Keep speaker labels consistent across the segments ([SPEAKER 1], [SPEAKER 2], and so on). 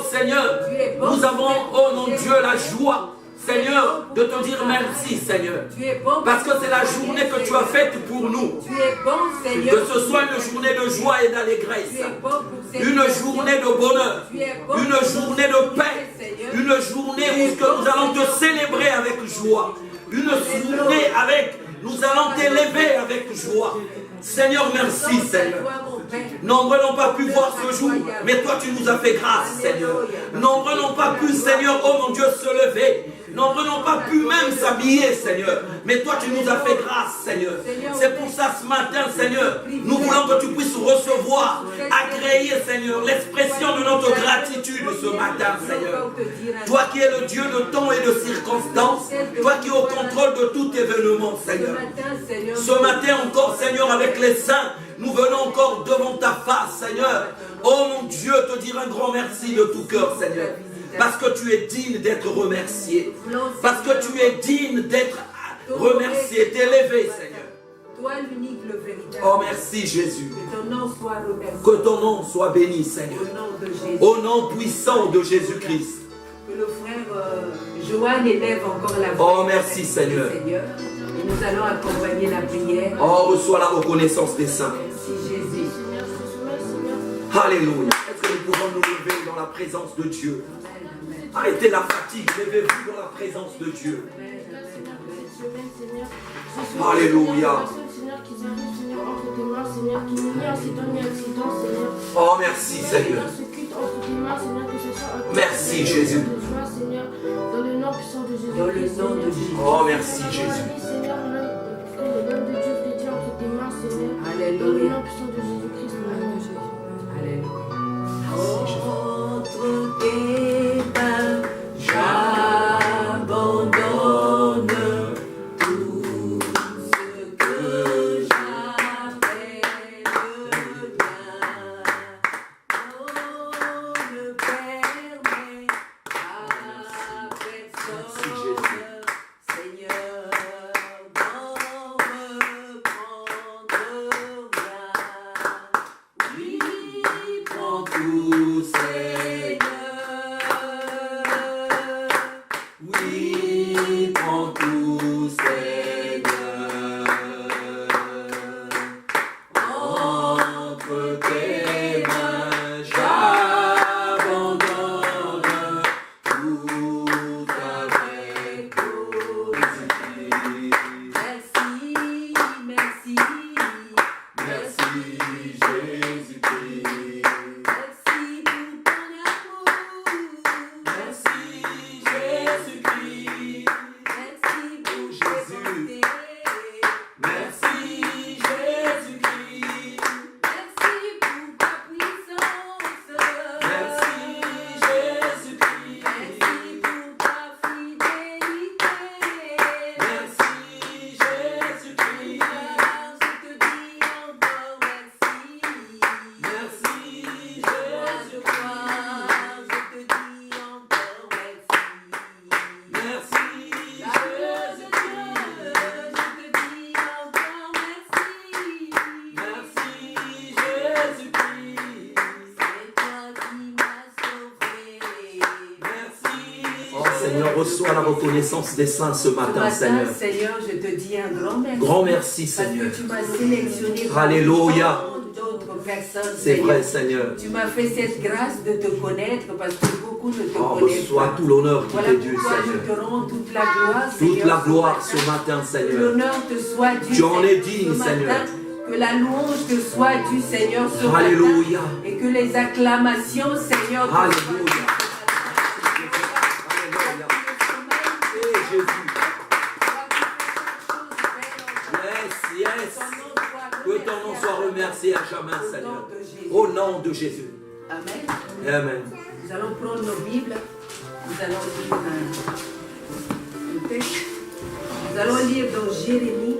[SPEAKER 1] encore, Seigneur, nous avons, oh mon Dieu, la joie, Seigneur, de te dire merci, Seigneur. Parce que c'est la journée que tu as faite pour nous. Que ce soit une journée de joie et d'allégresse. Une journée de bonheur. Une journée de paix. Une journée où nous allons te célébrer avec joie. Une journée avec, nous allons t'élever avec joie. Seigneur, merci, Seigneur. Nombreux n'ont pas pu voir ce jour, mais toi tu nous as fait grâce, Seigneur. Nombreux n'ont pas pu, Seigneur, oh mon Dieu, se lever. Nombreux n'ont pas pu même s'habiller, Seigneur. Mais toi tu nous as fait grâce, Seigneur. C'est pour ça ce matin, Seigneur, nous voulons que tu puisses recevoir, agréer, Seigneur, l'expression de notre gratitude ce matin, Seigneur. Toi qui es le Dieu de temps et de circonstances, toi qui es au contrôle de tout événement, Seigneur. Ce matin encore, Seigneur, avec les saints, nous venons encore devant ta face, Seigneur. Oh mon Dieu, te dire un grand merci de tout cœur, Seigneur. Parce que tu es digne d'être remercié. Parce que tu es digne d'être remercié, d'élevé, Seigneur.
[SPEAKER 2] Toi l'unique, le véritable.
[SPEAKER 1] Oh merci Jésus.
[SPEAKER 2] Que ton nom soit remercié.
[SPEAKER 1] Que ton nom soit béni, Seigneur. Au nom puissant de Jésus-Christ.
[SPEAKER 2] Que le frère Joanne élève encore la voix.
[SPEAKER 1] Oh merci Seigneur.
[SPEAKER 2] Et nous allons accompagner la prière.
[SPEAKER 1] Oh, reçois la reconnaissance des saints.
[SPEAKER 2] Merci Jésus.
[SPEAKER 1] Alléluia. Est-ce que nous pouvons nous lever dans la présence de Dieu? Arrêtez la fatigue, levez-vous dans la présence de Dieu. Alléluia. Oh merci Seigneur. Merci Jésus.
[SPEAKER 3] Dans le nom puissant de Jésus.
[SPEAKER 2] Dans le nom de Jésus.
[SPEAKER 1] Oh merci Jésus.
[SPEAKER 2] Alléluia. Entre tes mains, j'abandonne tout ce que j'appelle bien. On ne permet à personne, Seigneur, d'en me prendre bien. Oui, prends tout, Seigneur. Oui, prends tout, Seigneur. Entre tes mains, j'abandonne tout avec positif. Merci, merci, merci Jésus-Christ. Merci pour ton amour. Merci Jésus-Christ. Merci pour Jésus. Merci Jésus-Christ. Merci pour ta puissance. Merci Jésus-Christ. Merci pour ta fidélité. Merci Jésus-Christ. Je te dis encore merci. Merci Jésus-Christ. Je te dis encore merci. Merci Jésus-Christ. Je te dis encore merci. Merci Jésus-Christ. C'est toi qui m'as sauvé. Merci.
[SPEAKER 1] Oh Seigneur, reçois la reconnaissance des saints ce matin, Seigneur.
[SPEAKER 2] Seigneur, je te dis un grand merci.
[SPEAKER 1] Grand merci,
[SPEAKER 2] Parce
[SPEAKER 1] Seigneur.
[SPEAKER 2] que tu m'as sélectionné
[SPEAKER 1] Alléluia.
[SPEAKER 2] parmi d'autres personnes.
[SPEAKER 1] C'est vrai,
[SPEAKER 2] Seigneur.
[SPEAKER 1] Seigneur.
[SPEAKER 2] Tu m'as fait cette grâce de te connaître parce que beaucoup ne te
[SPEAKER 1] Oh,
[SPEAKER 2] connaissent
[SPEAKER 1] reçois
[SPEAKER 2] pas.
[SPEAKER 1] tout l'honneur qui
[SPEAKER 2] Voilà
[SPEAKER 1] t'est dû,
[SPEAKER 2] pourquoi je
[SPEAKER 1] Seigneur.
[SPEAKER 2] te rends toute la gloire,
[SPEAKER 1] Toute
[SPEAKER 2] Seigneur,
[SPEAKER 1] la gloire
[SPEAKER 2] ce
[SPEAKER 1] ce
[SPEAKER 2] matin.
[SPEAKER 1] matin,
[SPEAKER 2] Que
[SPEAKER 1] Seigneur.
[SPEAKER 2] l'honneur te soit dû,
[SPEAKER 1] Tu en es
[SPEAKER 2] Seigneur,
[SPEAKER 1] digne,
[SPEAKER 2] ce matin.
[SPEAKER 1] Seigneur.
[SPEAKER 2] Que la louange te soit due, Seigneur, ce
[SPEAKER 1] Alléluia.
[SPEAKER 2] matin. Et que les acclamations, Seigneur, te
[SPEAKER 1] Alléluia.
[SPEAKER 2] soient dues.
[SPEAKER 1] Alléluia. Eh, Jésus. Yes, yes. Que ton nom soit remercié à jamais, Seigneur. Au nom de Jésus.
[SPEAKER 2] Amen.
[SPEAKER 1] Amen.
[SPEAKER 2] Nous allons prendre nos Bibles. Nous allons lire un texte. Nous allons lire dans Jérémie.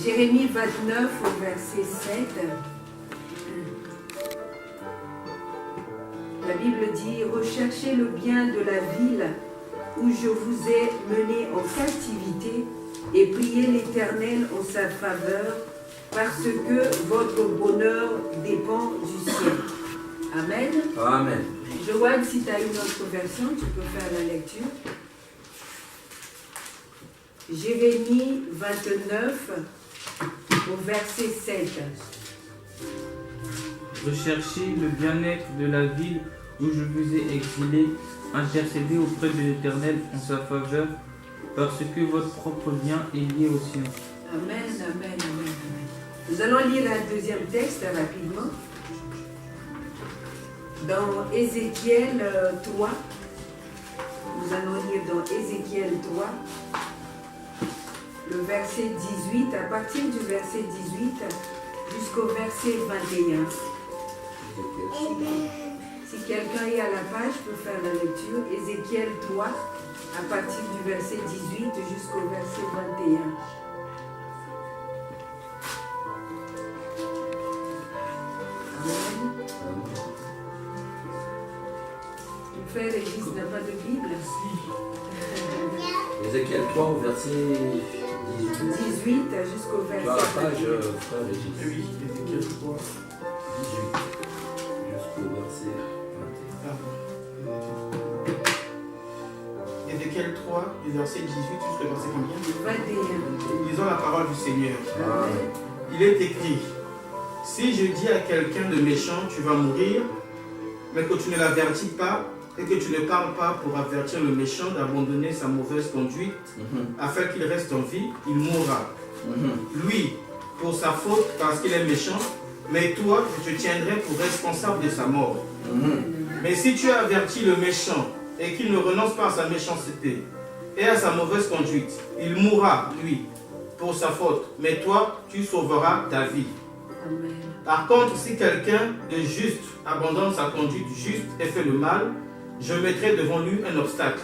[SPEAKER 2] Jérémie 29 au verset 7. La Bible dit: recherchez le bien de la ville où je vous ai mené en captivité et priez l'Éternel en sa faveur, parce que votre bonheur dépend du ciel. Amen.
[SPEAKER 1] Amen.
[SPEAKER 2] Joanne, si tu as une autre version, tu peux faire la lecture. Jérémie 29 au verset 7.
[SPEAKER 4] Recherchez le bien-être de la ville où je vous ai exilé, intercédez auprès de l'Éternel en sa faveur, parce que votre propre bien est lié au sien.
[SPEAKER 2] Amen, amen, amen, amen. Nous allons lire un deuxième texte rapidement. Dans Ézéchiel 3, nous allons lire dans Ézéchiel 3, le verset 18, à partir du verset 18 jusqu'au verset 21. Si quelqu'un est à la page, peut faire la lecture. Ézéchiel 3, à partir du verset 18 jusqu'au verset 21. Amen. Le frère Régis n'a pas de Bible.
[SPEAKER 1] Ézéchiel 3 au verset
[SPEAKER 2] 18 jusqu'au
[SPEAKER 1] Tu as
[SPEAKER 2] verset
[SPEAKER 1] la page,
[SPEAKER 2] 21.
[SPEAKER 1] frère Régis.
[SPEAKER 5] Oui, Ézéchiel 3.
[SPEAKER 1] 18 jusqu'au verset 21.
[SPEAKER 5] Ézéchiel 3, du verset 18 jusqu'au verset combien?
[SPEAKER 2] 21.
[SPEAKER 5] Lisons la parole du Seigneur.
[SPEAKER 2] Amen.
[SPEAKER 5] Il est écrit: si je dis à quelqu'un de méchant, tu vas mourir, mais que tu ne l'avertis pas et que tu ne parles pas pour avertir le méchant d'abandonner sa mauvaise conduite, afin qu'il reste en vie, il mourra. Lui, pour sa faute, parce qu'il est méchant, mais toi, je te tiendrai pour responsable de sa mort. Mais si tu avertis le méchant et qu'il ne renonce pas à sa méchanceté et à sa mauvaise conduite, il mourra, lui, pour sa faute, mais toi, tu sauveras ta vie.
[SPEAKER 2] Amen.
[SPEAKER 5] Par contre, si quelqu'un de juste abandonne sa conduite juste et fait le mal, je mettrai devant lui un obstacle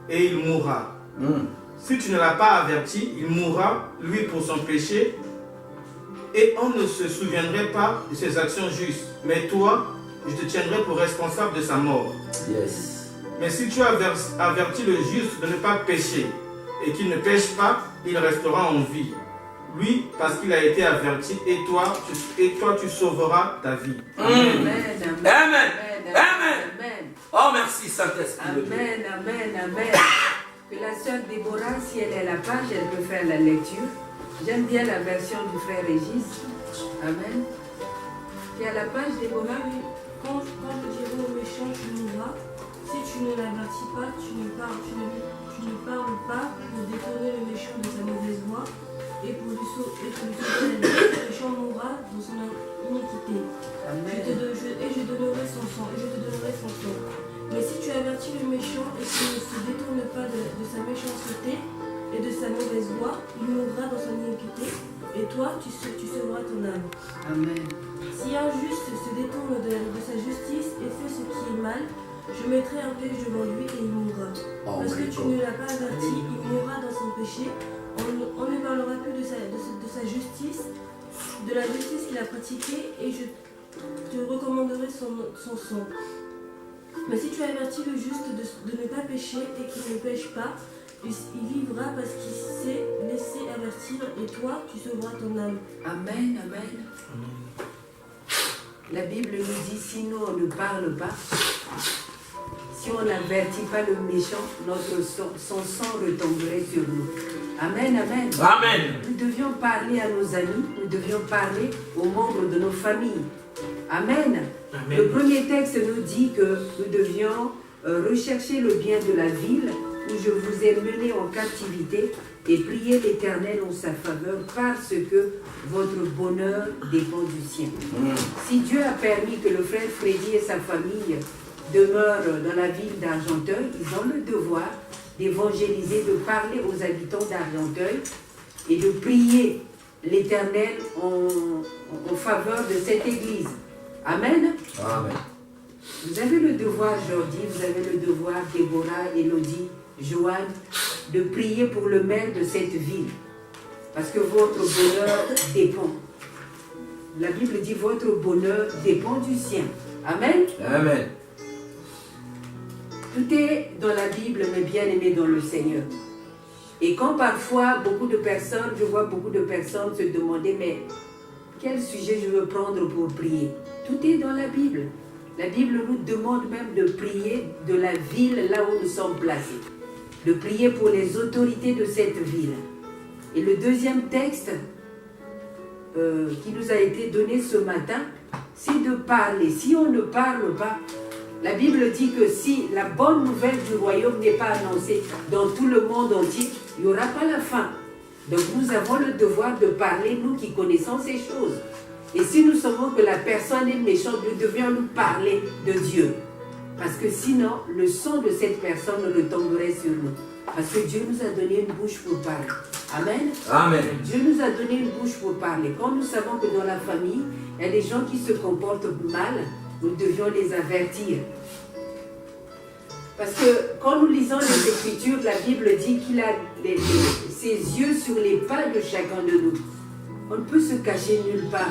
[SPEAKER 5] et il mourra. Si tu ne l'as pas averti, il mourra, lui, pour son péché, et on ne se souviendrait pas de ses actions justes. Mais toi, je te tiendrai pour responsable de sa mort.
[SPEAKER 1] Yes.
[SPEAKER 5] Mais si tu avertis le juste de ne pas pécher et qu'il ne pêche pas, il restera en vie. Lui, parce qu'il a été averti, et toi, tu sauveras ta vie.
[SPEAKER 2] Amen.
[SPEAKER 1] Amen.
[SPEAKER 2] Amen.
[SPEAKER 1] Oh, merci Saint-Esprit.
[SPEAKER 2] Amen. Amen. Amen. Que la sœur Déborah, si elle est à la page, elle peut faire la lecture. J'aime bien la version du frère Régis. Amen. Tu es à la page, Déborah?
[SPEAKER 3] Oui. Quand je dirai au méchant, tu mourras. Si tu ne l'avertis pas, tu ne parles pas pour détourner le méchant de sa mauvaise voie et pour lui sauver la vie. Le méchant mourra dans son iniquité.
[SPEAKER 2] Amen.
[SPEAKER 3] Je donnerai son sang, et je te donnerai son sang. Mais si tu avertis le méchant et qu'il ne se détourne pas de sa méchanceté et de sa mauvaise voie, il mourra dans son iniquité, et toi, tu sauveras ton âme.
[SPEAKER 2] Amen.
[SPEAKER 3] Si un juste se détourne de sa justice et fait ce qui est mal, je mettrai un piège devant lui et il mourra. Parce que tu ne l'as pas averti, il mourra dans son péché. On ne parlera plus de sa justice, de la justice qu'il a pratiquée, et je te recommanderai son sang. Mais si tu avertis le juste de ne pas pécher et qu'il ne pêche pas, il vivra parce qu'il s'est laissé avertir, et toi, tu sauveras ton âme.
[SPEAKER 2] Amen. Amen. La Bible nous dit, si nous on ne parle pas, si on n'avertit pas le méchant, son sang retomberait sur nous. Amen, amen.
[SPEAKER 1] Amen.
[SPEAKER 2] Nous devions parler à nos amis, nous devions parler aux membres de nos familles. Amen.
[SPEAKER 1] Amen.
[SPEAKER 2] Le premier texte nous dit que nous devions rechercher le bien de la ville où je vous ai mené en captivité et prier l'Éternel en sa faveur parce que votre bonheur dépend du sien. Si Dieu a permis que le frère Freddy et sa famille demeurent dans la ville d'Argenteuil, ils ont le devoir d'évangéliser, de parler aux habitants d'Argenteuil et de prier l'Éternel en faveur de cette église. Amen.
[SPEAKER 1] Amen.
[SPEAKER 2] Vous avez le devoir, Jordi, vous avez le devoir, Déborah, Élodie, Joanne, de prier pour le maire de cette ville. Parce que votre bonheur dépend. La Bible dit votre bonheur dépend du sien. Amen.
[SPEAKER 1] Amen.
[SPEAKER 2] Tout est dans la Bible, mais bien aimé dans le Seigneur. Et quand parfois, je vois beaucoup de personnes se demander, mais quel sujet je veux prendre pour prier? Tout est dans la Bible. La Bible nous demande même de prier de la ville là où nous sommes placés. De prier pour les autorités de cette ville. Et le deuxième texte qui nous a été donné ce matin, c'est de parler. Si on ne parle pas, la Bible dit que si la bonne nouvelle du royaume n'est pas annoncée dans tout le monde entier, il n'y aura pas la fin. Donc nous avons le devoir de parler, nous qui connaissons ces choses. Et si nous savons que la personne est méchante, nous devions nous parler de Dieu. Parce que sinon, le sang de cette personne retomberait sur nous. Parce que Dieu nous a donné une bouche pour parler. Amen.
[SPEAKER 1] Amen.
[SPEAKER 2] Dieu nous a donné une bouche pour parler. Quand nous savons que dans la famille, il y a des gens qui se comportent mal, nous devions les avertir. Parce que quand nous lisons les Écritures, la Bible dit qu'il a ses yeux sur les pas de chacun de nous. On ne peut se cacher nulle part.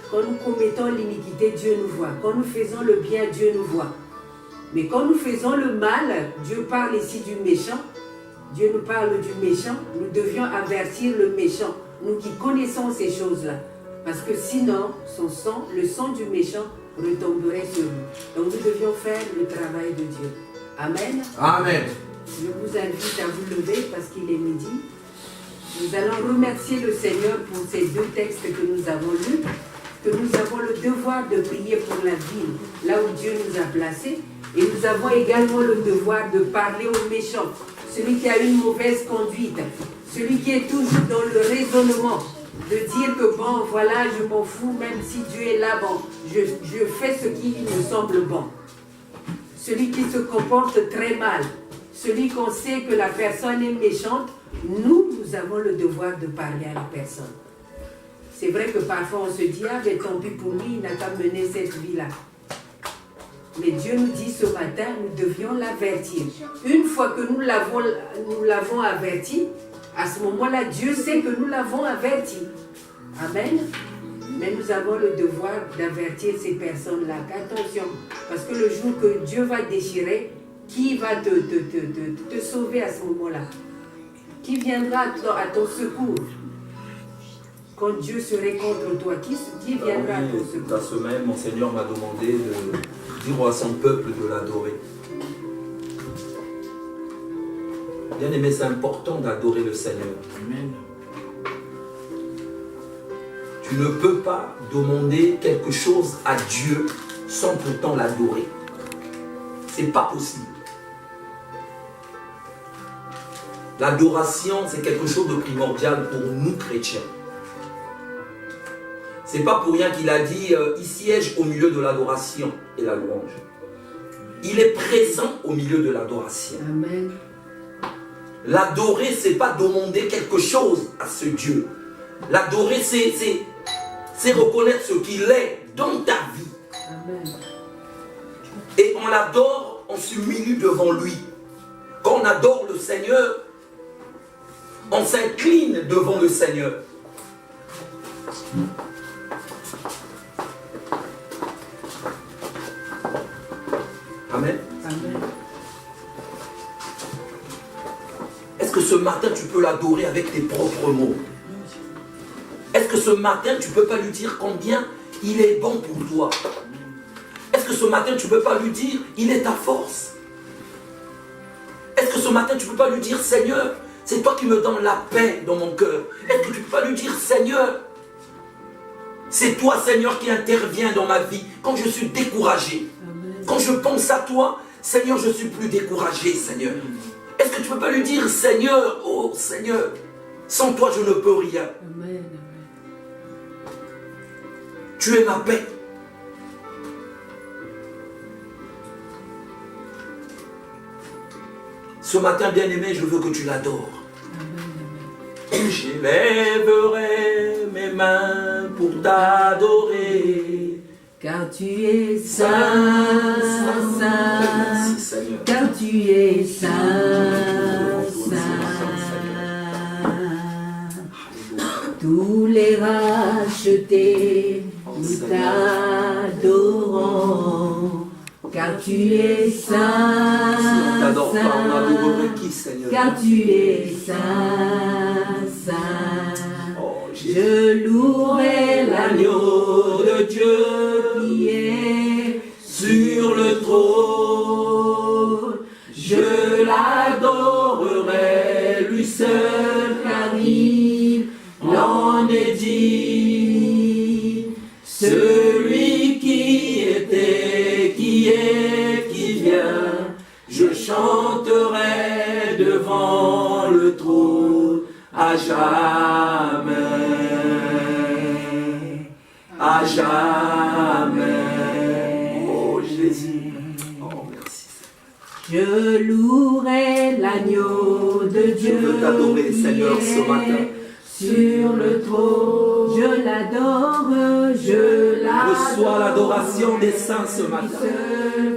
[SPEAKER 2] Quand nous commettons l'iniquité, Dieu nous voit. Quand nous faisons le bien, Dieu nous voit. Mais quand nous faisons le mal, Dieu parle ici du méchant. Dieu nous parle du méchant. Nous devions avertir le méchant, nous qui connaissons ces choses-là. Parce que sinon, son sang, le sang du méchant, retomberait sur nous. Donc nous devions faire le travail de Dieu. Amen.
[SPEAKER 1] Amen.
[SPEAKER 2] Je vous invite à vous lever parce qu'il est midi. Nous allons remercier le Seigneur pour ces deux textes que nous avons lus, que nous avons le devoir de prier pour la ville, là où Dieu nous a placés, et nous avons également le devoir de parler aux méchants, celui qui a une mauvaise conduite, celui qui est toujours dans le raisonnement, de dire que bon, voilà, je m'en fous, même si Dieu est là, bon, je fais ce qui me semble bon. Celui qui se comporte très mal, celui qu'on sait que la personne est méchante, nous avons le devoir de parler à la personne. C'est vrai que parfois on se dit, ah mais tant pis pour lui, il n'a qu'à mener cette vie-là. Mais Dieu nous dit ce matin, nous devions l'avertir. Une fois que nous l'avons averti, à ce moment-là, Dieu sait que nous l'avons averti. Amen. Mais nous avons le devoir d'avertir ces personnes-là. Attention, parce que le jour que Dieu va déchirer, qui va te sauver à ce moment-là? Qui viendra à ton secours? Quand Dieu serait contre toi, qui viendra à ton secours?
[SPEAKER 1] Dans ce même, mon Seigneur m'a demandé de dire à son peuple de l'adorer. Bien aimé, c'est important d'adorer le Seigneur.
[SPEAKER 5] Amen.
[SPEAKER 1] Tu ne peux pas demander quelque chose à Dieu sans pourtant l'adorer. C'est pas possible. L'adoration, c'est quelque chose de primordial pour nous chrétiens. C'est pas pour rien qu'il a dit il siège au milieu de l'adoration et la louange. Il est présent au milieu de l'adoration.
[SPEAKER 2] Amen.
[SPEAKER 1] L'adorer, c'est pas demander quelque chose à ce Dieu. L'adorer, c'est reconnaître ce qu'il est dans ta vie.
[SPEAKER 2] Amen.
[SPEAKER 1] Et on l'adore, on s'humilie devant lui. Quand on adore le Seigneur, on s'incline devant le Seigneur. Amen.
[SPEAKER 2] Amen.
[SPEAKER 1] Est-ce que ce matin, tu peux l'adorer avec tes propres mots? Est-ce que ce matin, tu ne peux pas lui dire combien il est bon pour toi? Est-ce que ce matin, tu ne peux pas lui dire il est ta force? Est-ce que ce matin, tu ne peux pas lui dire Seigneur, c'est toi qui me donnes la paix dans mon cœur? Est-ce que tu ne peux pas lui dire Seigneur, c'est toi Seigneur qui interviens dans ma vie quand je suis découragé?
[SPEAKER 2] Amen.
[SPEAKER 1] Quand je pense à toi, Seigneur, je suis plus découragé, Seigneur. Est-ce que tu ne peux pas lui dire Seigneur, oh Seigneur, sans toi je ne peux rien.
[SPEAKER 2] Amen.
[SPEAKER 1] Tu es ma paix. Ce matin, bien-aimé, je veux que tu l'adores. J'élèverai mes mains pour t'adorer.
[SPEAKER 2] Car tu es saint, saint,
[SPEAKER 1] Merci, Seigneur.
[SPEAKER 2] car tu es saint, saint. Tous les rachetés, nous t'adorons. Car tu es saint,
[SPEAKER 1] Si on t'adore pas, on adorerait
[SPEAKER 2] saint,
[SPEAKER 1] qui, Seigneur?
[SPEAKER 2] car tu es saint, saint.
[SPEAKER 1] Oh, Jésus.
[SPEAKER 2] Je louerai l'agneau de Dieu qui est
[SPEAKER 1] le trône. Je l'adorerai, lui seul, car il l'en est dit. Celui qui était, qui est, qui vient, je chanterai devant le trône à jamais, à jamais. Oh Jésus, oh merci.
[SPEAKER 2] Je louerai l'agneau de Dieu.
[SPEAKER 1] Je veux t'adorer, Seigneur, ce matin.
[SPEAKER 2] Sur le trône, je l'adore, je l'adore.
[SPEAKER 1] Reçois l'adoration des saints ce matin.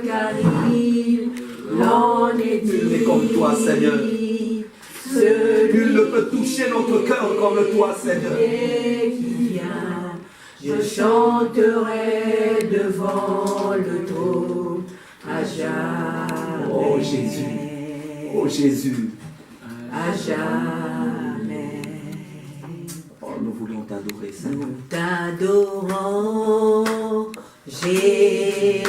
[SPEAKER 2] Car il l'en est dit.
[SPEAKER 1] Nul n'est comme toi, Seigneur. Nul ne peut toucher notre cœur comme toi, Seigneur.
[SPEAKER 2] Je chanterai devant le trône à jamais.
[SPEAKER 1] Oh Jésus, oh Jésus,
[SPEAKER 2] à jamais.
[SPEAKER 1] Oh, nous voulons t'adorer, Seigneur.
[SPEAKER 2] Nous t'adorons, Jésus.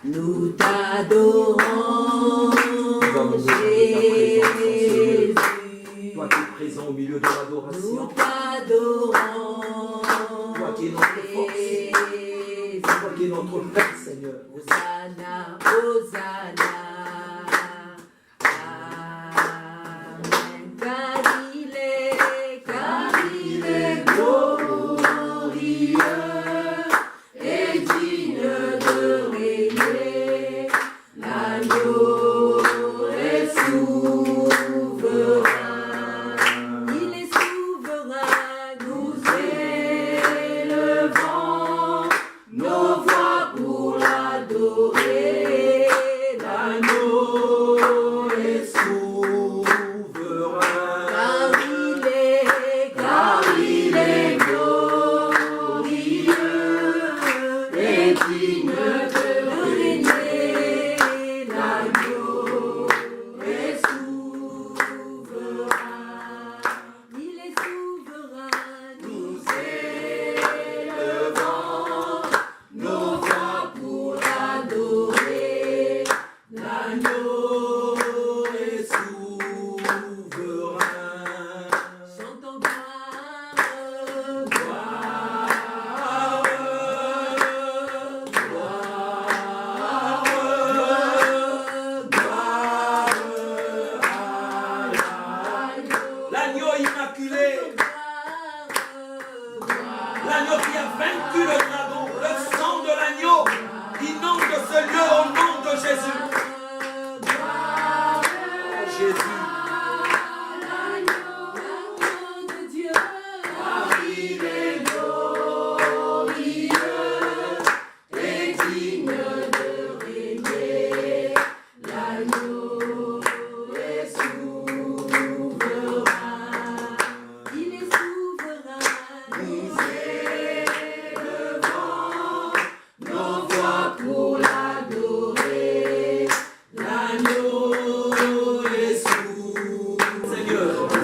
[SPEAKER 2] Nous t'adorons, Jésus.
[SPEAKER 1] Toi qui es présent au milieu de l'adoration.
[SPEAKER 2] Nous t'adorons,
[SPEAKER 1] toi qui es notre force. Toi qui es notre Père, Seigneur.
[SPEAKER 2] Hosanna, Hosanna. Amen. Car il est glorieux et digne de régner. L'agneau est souverain. Il est souverain. Nous élevons nos voix pour l'adorer. L'agneau est souverain. Car il est glorieux et digne de régner. L'agneau est souverain. Il est souverain. Nous élevons nos voix pour l'adorer. L'agneau est souverain. Chantons gloire, gloire, gloire, gloire.
[SPEAKER 1] L'agneau immaculé, l'agneau qui a vaincu le dragon, le sang de l'agneau, inonde ce lieu au nom de Jésus. Jésus.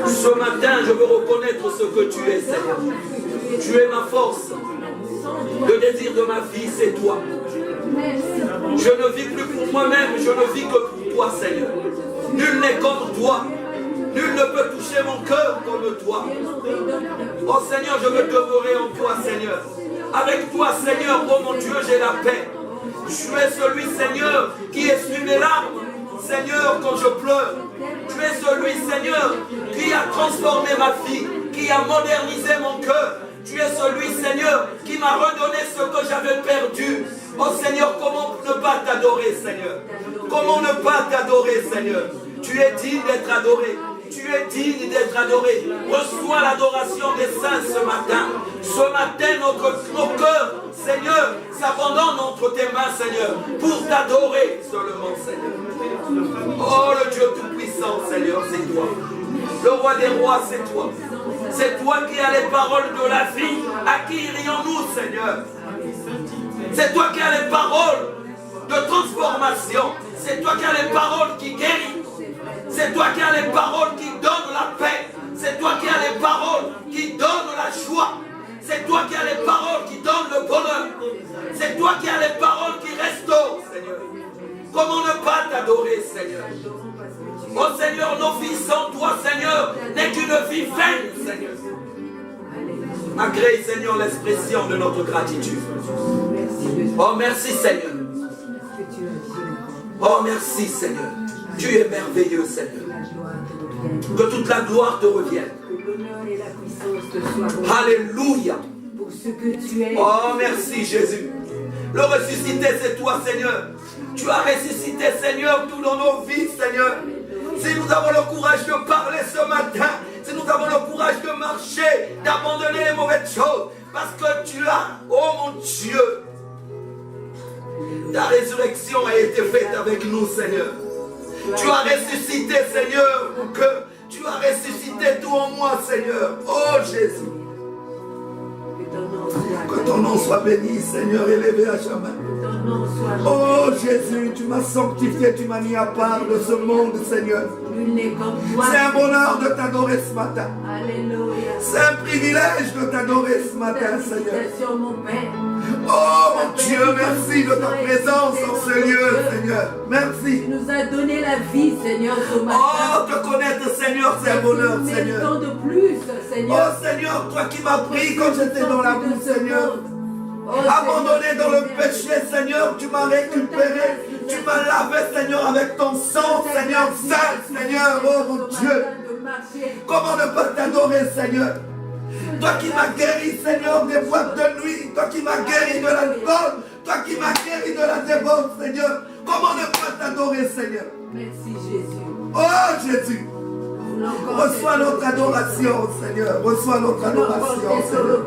[SPEAKER 1] Ce matin, je veux reconnaître ce que tu es, Seigneur. Tu es ma force. Le désir de ma vie, c'est toi. Je ne vis plus pour moi-même, je ne vis que pour toi, Seigneur. Nul n'est comme toi. Nul ne peut toucher mon cœur comme toi. Oh Seigneur, je veux demeurer en toi, Seigneur. Avec toi, Seigneur, oh mon Dieu, j'ai la paix. Tu es celui, Seigneur, qui essuie mes larmes. Seigneur, quand je pleure, tu es celui, Seigneur, qui a transformé ma vie, qui a modernisé mon cœur. Tu es celui, Seigneur, qui m'a redonné ce que j'avais perdu. Oh Seigneur, comment ne pas t'adorer, Seigneur? Comment ne pas t'adorer, Seigneur? Tu es digne d'être adoré. Tu es digne d'être adoré. Reçois l'adoration des saints ce matin. Ce matin, nos cœurs, Seigneur, s'abandonnent entre tes mains, Seigneur, pour t'adorer seulement, Seigneur. Oh, le Dieu Tout-Puissant, Seigneur, c'est toi. Le roi des rois, c'est toi. C'est toi qui as les paroles de la vie. À qui irions-nous, Seigneur? C'est toi qui as les paroles de transformation. C'est toi qui as les paroles qui guérissent. C'est toi qui as les paroles qui donnent la paix. C'est toi qui as les paroles qui donnent la joie. C'est toi qui as les paroles qui donnent le bonheur. C'est toi qui as les paroles qui restaurent, Seigneur. Comment ne pas t'adorer, Seigneur? Oh Seigneur, nos vies sans toi, Seigneur, n'est qu'une vie vaine, Seigneur. Agrée, Seigneur, l'expression de notre gratitude. Oh, merci, Seigneur. Oh, merci, Seigneur. Tu es merveilleux, Seigneur. Que toute la gloire te revienne. Alléluia. Oh, merci, Jésus. Le ressuscité, c'est toi, Seigneur. Tu as ressuscité, Seigneur, tout dans nos vies, Seigneur. Si nous avons le courage de parler ce matin, si nous avons le courage de marcher, d'abandonner les mauvaises choses, parce que tu as, oh mon Dieu, ta résurrection a été faite avec nous, Seigneur. Tu as ressuscité, Seigneur, mon cœur. Tu as ressuscité tout en moi, Seigneur. Oh Jésus. Que ton nom soit béni, Seigneur, élevé à jamais. Oh Jésus, tu m'as sanctifié, tu m'as mis à part de ce monde, Seigneur. C'est un bonheur de t'adorer ce matin. C'est un privilège de t'adorer ce matin, Seigneur. Oh mon Dieu, merci de ta présence en ce lieu, Seigneur. Merci.
[SPEAKER 2] Tu nous as donné la vie, Seigneur, ce matin.
[SPEAKER 1] Oh, te connaître, Seigneur, c'est un bonheur, Seigneur.
[SPEAKER 2] De plus, Seigneur.
[SPEAKER 1] Oh Seigneur, toi qui m'as pris quand j'étais dans la boue, Seigneur. Abandonné dans le péché, Seigneur, tu m'as récupéré. Tu m'as lavé, Seigneur, avec ton sang, Seigneur, saint, Seigneur, oh mon Dieu. Comment ne pas t'adorer, Seigneur? Toi qui m'as guéri, Seigneur, des boîtes de nuit. Toi qui m'as guéri de l'alcool. Toi qui m'as guéri de la débauche, Seigneur. Comment ne pas t'adorer, Seigneur?
[SPEAKER 2] Merci, Jésus.
[SPEAKER 1] Oh, Jésus. Reçois notre adoration, Seigneur. Reçois notre adoration, Seigneur.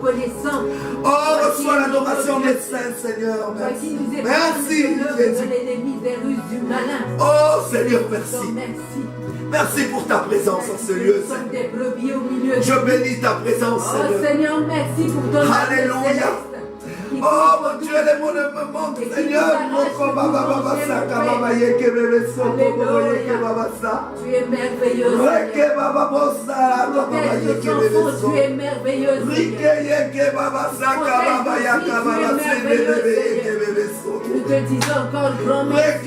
[SPEAKER 1] Oh, reçois l'adoration des saints, Seigneur. Merci. Merci, Jésus. Oh, Seigneur, merci. Merci pour ta présence en ce lieu, Seigneur. Je bénis ta présence, Seigneur.
[SPEAKER 2] Oh, Seigneur, merci pour ton
[SPEAKER 1] Alléluia. Oh mon Dieu, les mots ne me manquent, Seigneur.
[SPEAKER 2] Tu es merveilleux, tu es merveilleux, nous te disons encore grand merci.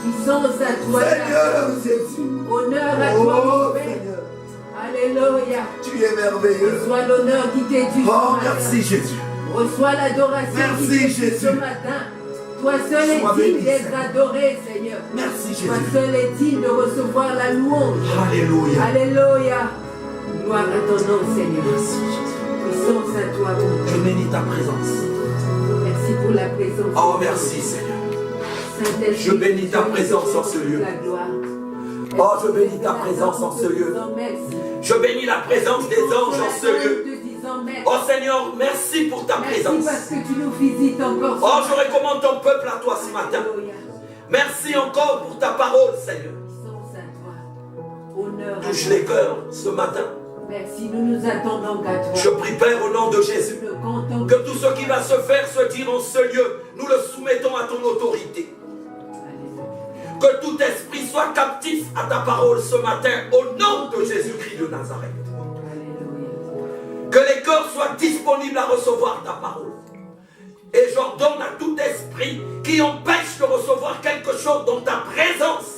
[SPEAKER 2] Puissance à toi,
[SPEAKER 1] Seigneur Jésus.
[SPEAKER 2] Honneur à toi, mon Père. Alléluia.
[SPEAKER 1] Tu es merveilleux.
[SPEAKER 2] Reçois l'honneur qui t'est dû.
[SPEAKER 1] Oh, merci Jésus.
[SPEAKER 2] Reçois l'adoration qui t'est due
[SPEAKER 1] Jésus.
[SPEAKER 2] ce matin. Toi seul est digne d'être adoré, Seigneur.
[SPEAKER 1] Merci Jésus.
[SPEAKER 2] Toi seul est digne de recevoir la louange.
[SPEAKER 1] Alléluia.
[SPEAKER 2] Alléluia. Gloire à ton nom, Seigneur.
[SPEAKER 1] Merci Jésus.
[SPEAKER 2] Puissance à toi, mon Dieu.
[SPEAKER 1] Je bénis ta présence.
[SPEAKER 2] Merci pour la présence.
[SPEAKER 1] Oh, merci Seigneur. Je bénis ta présence en ce lieu.
[SPEAKER 2] La gloire.
[SPEAKER 1] Oh, je bénis ta présence en ce lieu. Je bénis la présence des anges en ce lieu. Oh Seigneur, merci pour ta présence.
[SPEAKER 2] Merci parce que tu nous visites encore.
[SPEAKER 1] Oh, je recommande ton peuple à toi ce matin. Merci encore pour ta parole, Seigneur. Touche les cœurs ce matin.
[SPEAKER 2] Merci, nous nous attendons qu'à toi.
[SPEAKER 1] Je prie, Père, au nom de Jésus, que tout ce qui va se faire, se dire en ce lieu, nous le soumettons à ton autorité. Que tout esprit soit captif à ta parole ce matin, au nom de Jésus-Christ de Nazareth. Que les cœurs soient disponibles à recevoir ta parole. Et j'ordonne à tout esprit qui empêche de recevoir quelque chose dans ta présence,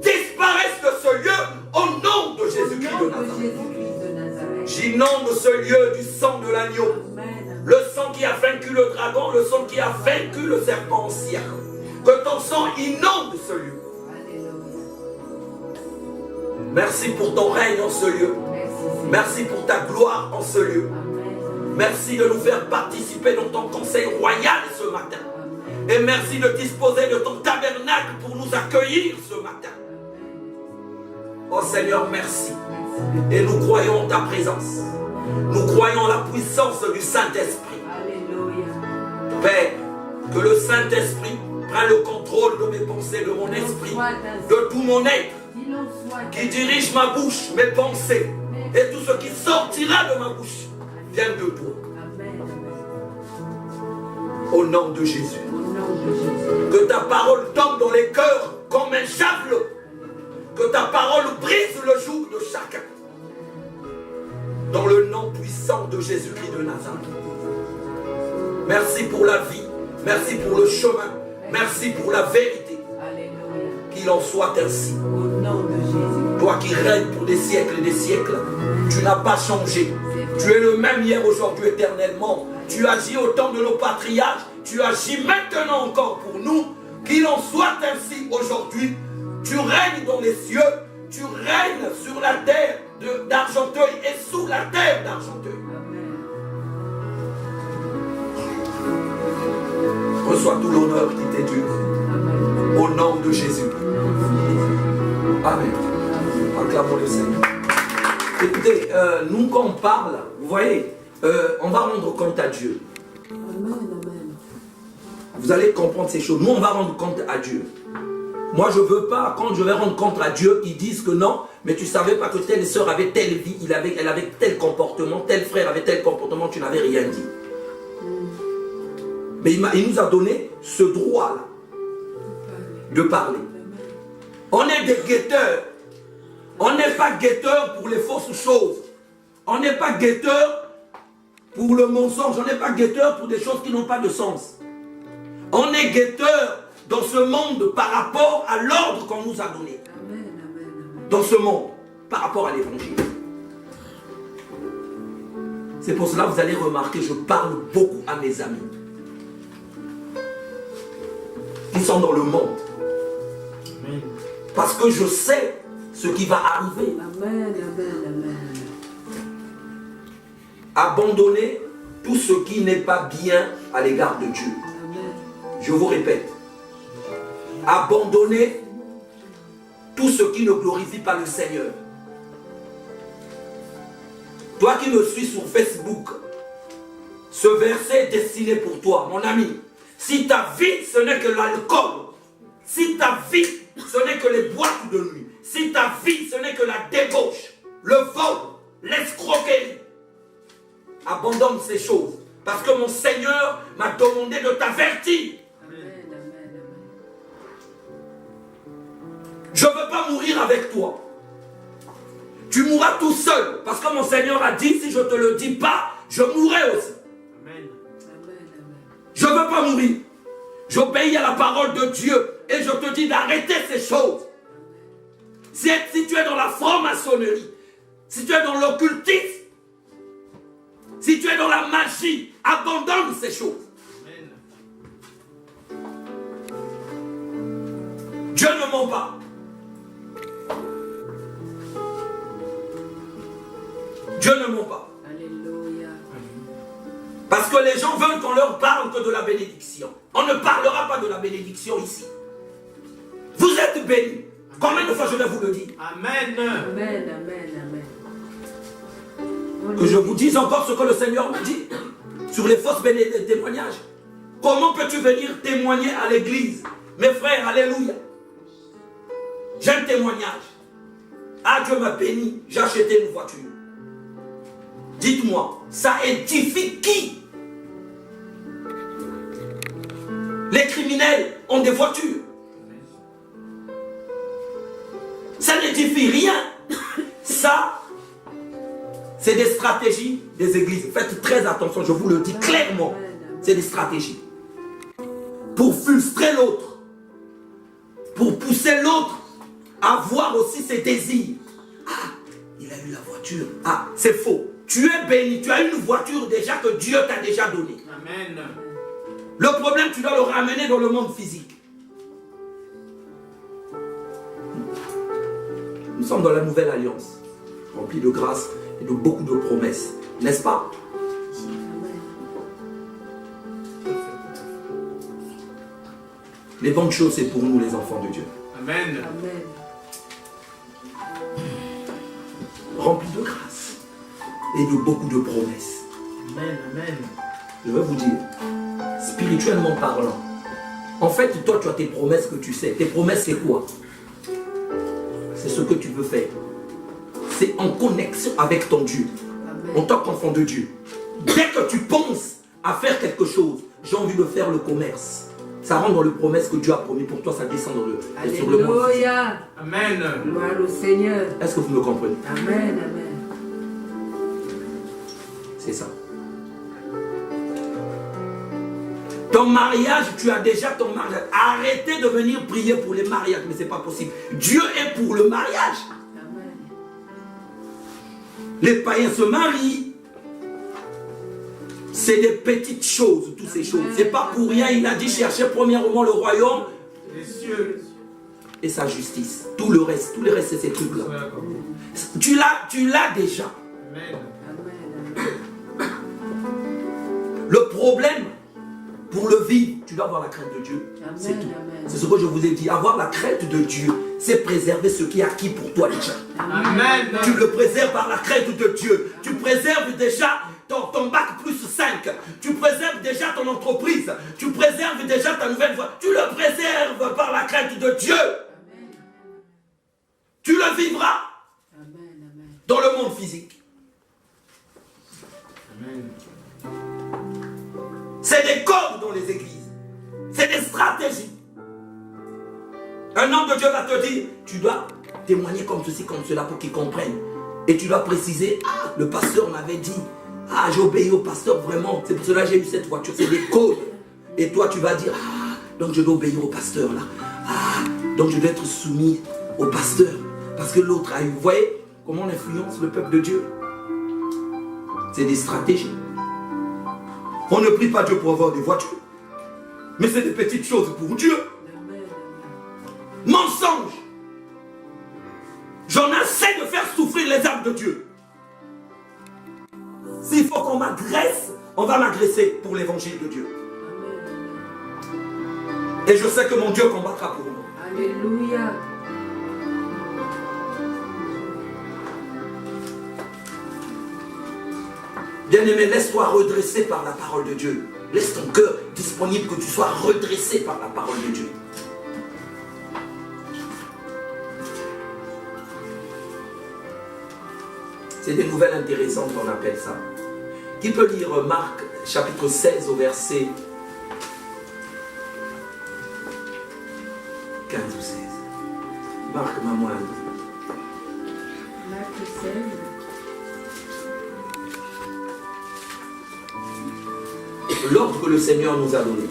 [SPEAKER 1] disparaisse de ce lieu au nom de Jésus-Christ de Nazareth. J'inonde ce lieu du sang de l'agneau. Le sang qui a vaincu le dragon, le sang qui a vaincu le serpent ancien. Que ton sang inonde ce lieu. Merci pour ton règne en ce lieu. Merci pour ta gloire en ce lieu. Merci de nous faire participer dans ton conseil royal ce matin. Et merci de disposer de ton tabernacle pour nous accueillir ce matin. Oh Seigneur, merci. Et nous croyons en ta présence. Nous croyons en la puissance du Saint-Esprit. Père, que le Saint-Esprit prenne le contrôle de mes pensées, de mon esprit, de tout mon être, qui dirige ma bouche, mes pensées, et tout ce qui sortira de ma bouche vienne de toi. Au nom de Jésus. Que ta parole tombe dans les cœurs comme un javelot. Que ta parole brise le joug de chacun. Dans le nom puissant de Jésus-Christ de Nazareth. Merci pour la vie. Merci pour le chemin. Merci pour la vérité. Qu'il en soit ainsi.
[SPEAKER 2] Au nom de Jésus.
[SPEAKER 1] Toi qui règnes pour des siècles et des siècles, tu n'as pas changé. Tu es le même hier, aujourd'hui, éternellement. Tu agis au temps de nos patriarches. Tu agis maintenant encore pour nous. Qu'il en soit ainsi aujourd'hui. Tu règnes dans les cieux. Tu règnes sur la terre d'Argenteuil et sous la terre d'Argenteuil. Reçois tout l'honneur qui t'est dû. Au nom de Jésus. Amen. Acclamons le Seigneur. Écoutez, nous quand on parle, vous voyez, on va rendre compte à Dieu.
[SPEAKER 2] Amen.
[SPEAKER 1] Vous allez comprendre ces choses. Nous, on va rendre compte à Dieu. Moi, je ne veux pas, quand je vais rendre compte à Dieu, qu'ils disent que non, mais tu ne savais pas que telle sœur avait telle vie, elle avait tel comportement, tel frère avait tel comportement, tu n'avais rien dit. Mais il nous a donné ce droit-là de parler. On est des guetteurs. On n'est pas guetteurs pour les fausses choses. On n'est pas guetteurs pour le mensonge. On n'est pas guetteurs pour des choses qui n'ont pas de sens. On est guetteurs dans ce monde par rapport à l'ordre qu'on nous a donné. Dans ce monde, par rapport à l'évangile. C'est pour cela que vous allez remarquer, je parle beaucoup à mes amis. Qui sont dans le monde.
[SPEAKER 5] Amen.
[SPEAKER 1] Parce que je sais ce qui va arriver.
[SPEAKER 2] Amen.
[SPEAKER 1] Abandonnez tout ce qui n'est pas bien à l'égard de Dieu. Je vous répète. Abandonnez tout ce qui ne glorifie pas le Seigneur. Toi qui me suis sur Facebook, ce verset est destiné pour toi, mon ami. Si ta vie, ce n'est que l'alcool, si ta vie, ce n'est que les boîtes de nuit, si ta vie, ce n'est que la débauche, le vol, l'escroquerie, abandonne ces choses. Parce que mon Seigneur m'a demandé de t'avertir. Je ne veux pas mourir avec toi. Tu mourras tout seul. Parce que mon Seigneur a dit, si je ne te le dis pas, je mourrai aussi.
[SPEAKER 5] Amen.
[SPEAKER 1] Je ne veux pas mourir. J'obéis à la parole de Dieu. Et je te dis d'arrêter ces choses. Si tu es dans la franc-maçonnerie, si tu es dans l'occultisme, si tu es dans la magie, abandonne ces choses.
[SPEAKER 5] Amen.
[SPEAKER 1] Dieu ne ment pas. Dieu ne ment pas.
[SPEAKER 2] Alléluia.
[SPEAKER 1] Parce que les gens veulent qu'on leur parle que de la bénédiction. On ne parlera pas de la bénédiction ici. Vous êtes bénis. Combien de fois je vais vous le dire?
[SPEAKER 5] Amen.
[SPEAKER 1] Que je vous dise encore ce que le Seigneur m'a dit sur les fausses témoignages. Comment peux-tu venir témoigner à l'église? Mes frères, alléluia. J'ai un témoignage. Ah, Dieu m'a béni, j'ai acheté une voiture. Dites-moi, ça édifie qui? Les criminels ont des voitures. Ça n'édifie rien. Ça, c'est des stratégies des églises. Faites très attention, je vous le dis clairement. C'est des stratégies. Pour frustrer l'autre. Pour pousser l'autre à voir aussi ses désirs. Ah, il a eu la voiture. Ah, c'est faux. Tu es béni, tu as une voiture déjà que Dieu t'a déjà donnée.
[SPEAKER 5] Amen.
[SPEAKER 1] Le problème, tu dois le ramener dans le monde physique. Nous sommes dans la nouvelle alliance, remplie de grâce et de beaucoup de promesses. N'est-ce pas? Les bonnes choses, c'est pour nous, les enfants de Dieu.
[SPEAKER 5] Amen.
[SPEAKER 1] Remplis de grâce et de beaucoup de promesses.
[SPEAKER 5] Amen. Amen.
[SPEAKER 1] Je vais vous dire, spirituellement parlant, en fait, toi, tu as tes promesses que tu sais. Tes promesses, c'est quoi? C'est ce que tu veux faire. C'est en connexion avec ton Dieu. En tant qu'enfant de Dieu. Dès que tu penses à faire quelque chose, j'ai envie de faire le commerce. Ça rentre dans le promesse que Dieu a promis pour toi, ça descend dans sur le monde.
[SPEAKER 2] Alléluia.
[SPEAKER 5] Amen.
[SPEAKER 2] Gloire au Seigneur.
[SPEAKER 1] Est-ce que vous me comprenez?
[SPEAKER 2] Amen, amen.
[SPEAKER 1] C'est ça. Ton mariage, tu as déjà ton mariage. Arrêtez de venir prier pour les mariages, mais ce n'est pas possible. Dieu est pour le mariage.
[SPEAKER 2] Amen.
[SPEAKER 1] Les païens se marient. C'est des petites choses, toutes ces choses. C'est pas pour rien, il a dit chercher premièrement le royaume,
[SPEAKER 5] Les cieux.
[SPEAKER 1] et sa justice. Tout le reste, c'est ces trucs-là. Tu l'as déjà.
[SPEAKER 5] Amen.
[SPEAKER 2] Amen.
[SPEAKER 1] Le problème, pour le vivre, tu dois avoir la crainte de Dieu. C'est
[SPEAKER 2] Amen,
[SPEAKER 1] tout.
[SPEAKER 2] amen.
[SPEAKER 1] C'est ce que je vous ai dit. Avoir la crainte de Dieu, c'est préserver ce qui est acquis pour toi déjà.
[SPEAKER 5] Amen.
[SPEAKER 1] Tu le préserves par la crainte de Dieu. Tu préserves déjà ton bac plus 5. Tu préserves déjà ton entreprise. Tu préserves déjà ta nouvelle voie. Tu le préserves par la crainte de Dieu.
[SPEAKER 2] Amen.
[SPEAKER 1] Tu le vivras
[SPEAKER 2] Amen, amen.
[SPEAKER 1] dans le monde physique.
[SPEAKER 5] Amen.
[SPEAKER 1] C'est des codes dans les églises. C'est des stratégies. Un homme de Dieu va te dire, tu dois témoigner comme ceci, comme cela pour qu'ils comprennent. Et tu dois préciser, ah, le pasteur m'avait dit, ah, j'ai obéi au pasteur vraiment. C'est pour cela que j'ai eu cette voiture. C'est des codes. Et toi, tu vas dire, ah, donc je dois obéir au pasteur là. Ah, donc je dois être soumis au pasteur. Parce que l'autre a eu. Vous voyez comment on influence le peuple de Dieu? C'est des stratégies. On ne prie pas Dieu pour avoir des voitures. Mais c'est des petites choses pour Dieu.
[SPEAKER 2] Amen, amen.
[SPEAKER 1] Mensonge. J'en ai assez de faire souffrir les âmes de Dieu. S'il faut qu'on m'agresse, on va m'agresser pour l'évangile de Dieu.
[SPEAKER 2] Amen.
[SPEAKER 1] Et je sais que mon Dieu combattra pour moi.
[SPEAKER 2] Alléluia.
[SPEAKER 1] Bien-aimé, laisse-toi redresser par la parole de Dieu. Laisse ton cœur disponible, que tu sois redressé par la parole de Dieu. C'est des nouvelles intéressantes qu'on appelle ça. Qui peut lire Marc chapitre 16 au verset 15 ou 16? Marc, ma moine.
[SPEAKER 2] Marc 16.
[SPEAKER 1] L'ordre que le Seigneur nous a donné.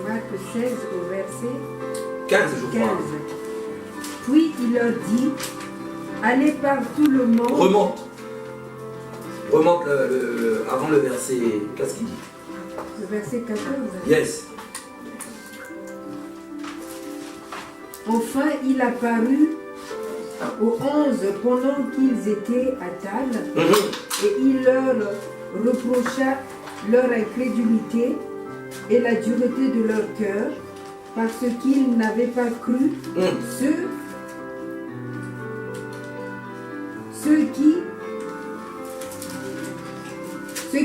[SPEAKER 2] Marc 16 au verset
[SPEAKER 1] 15, je crois.
[SPEAKER 2] 15. Puis il leur dit, allez par tout le monde.
[SPEAKER 1] Remonte. Remonte avant le verset. Qu'est-ce qu'il dit?
[SPEAKER 2] Le verset 14.
[SPEAKER 1] Yes.
[SPEAKER 2] Enfin, il apparut aux 11 pendant qu'ils étaient à table, et il leur reprocha leur incrédulité et la dureté de leur cœur, parce qu'ils n'avaient pas cru ceux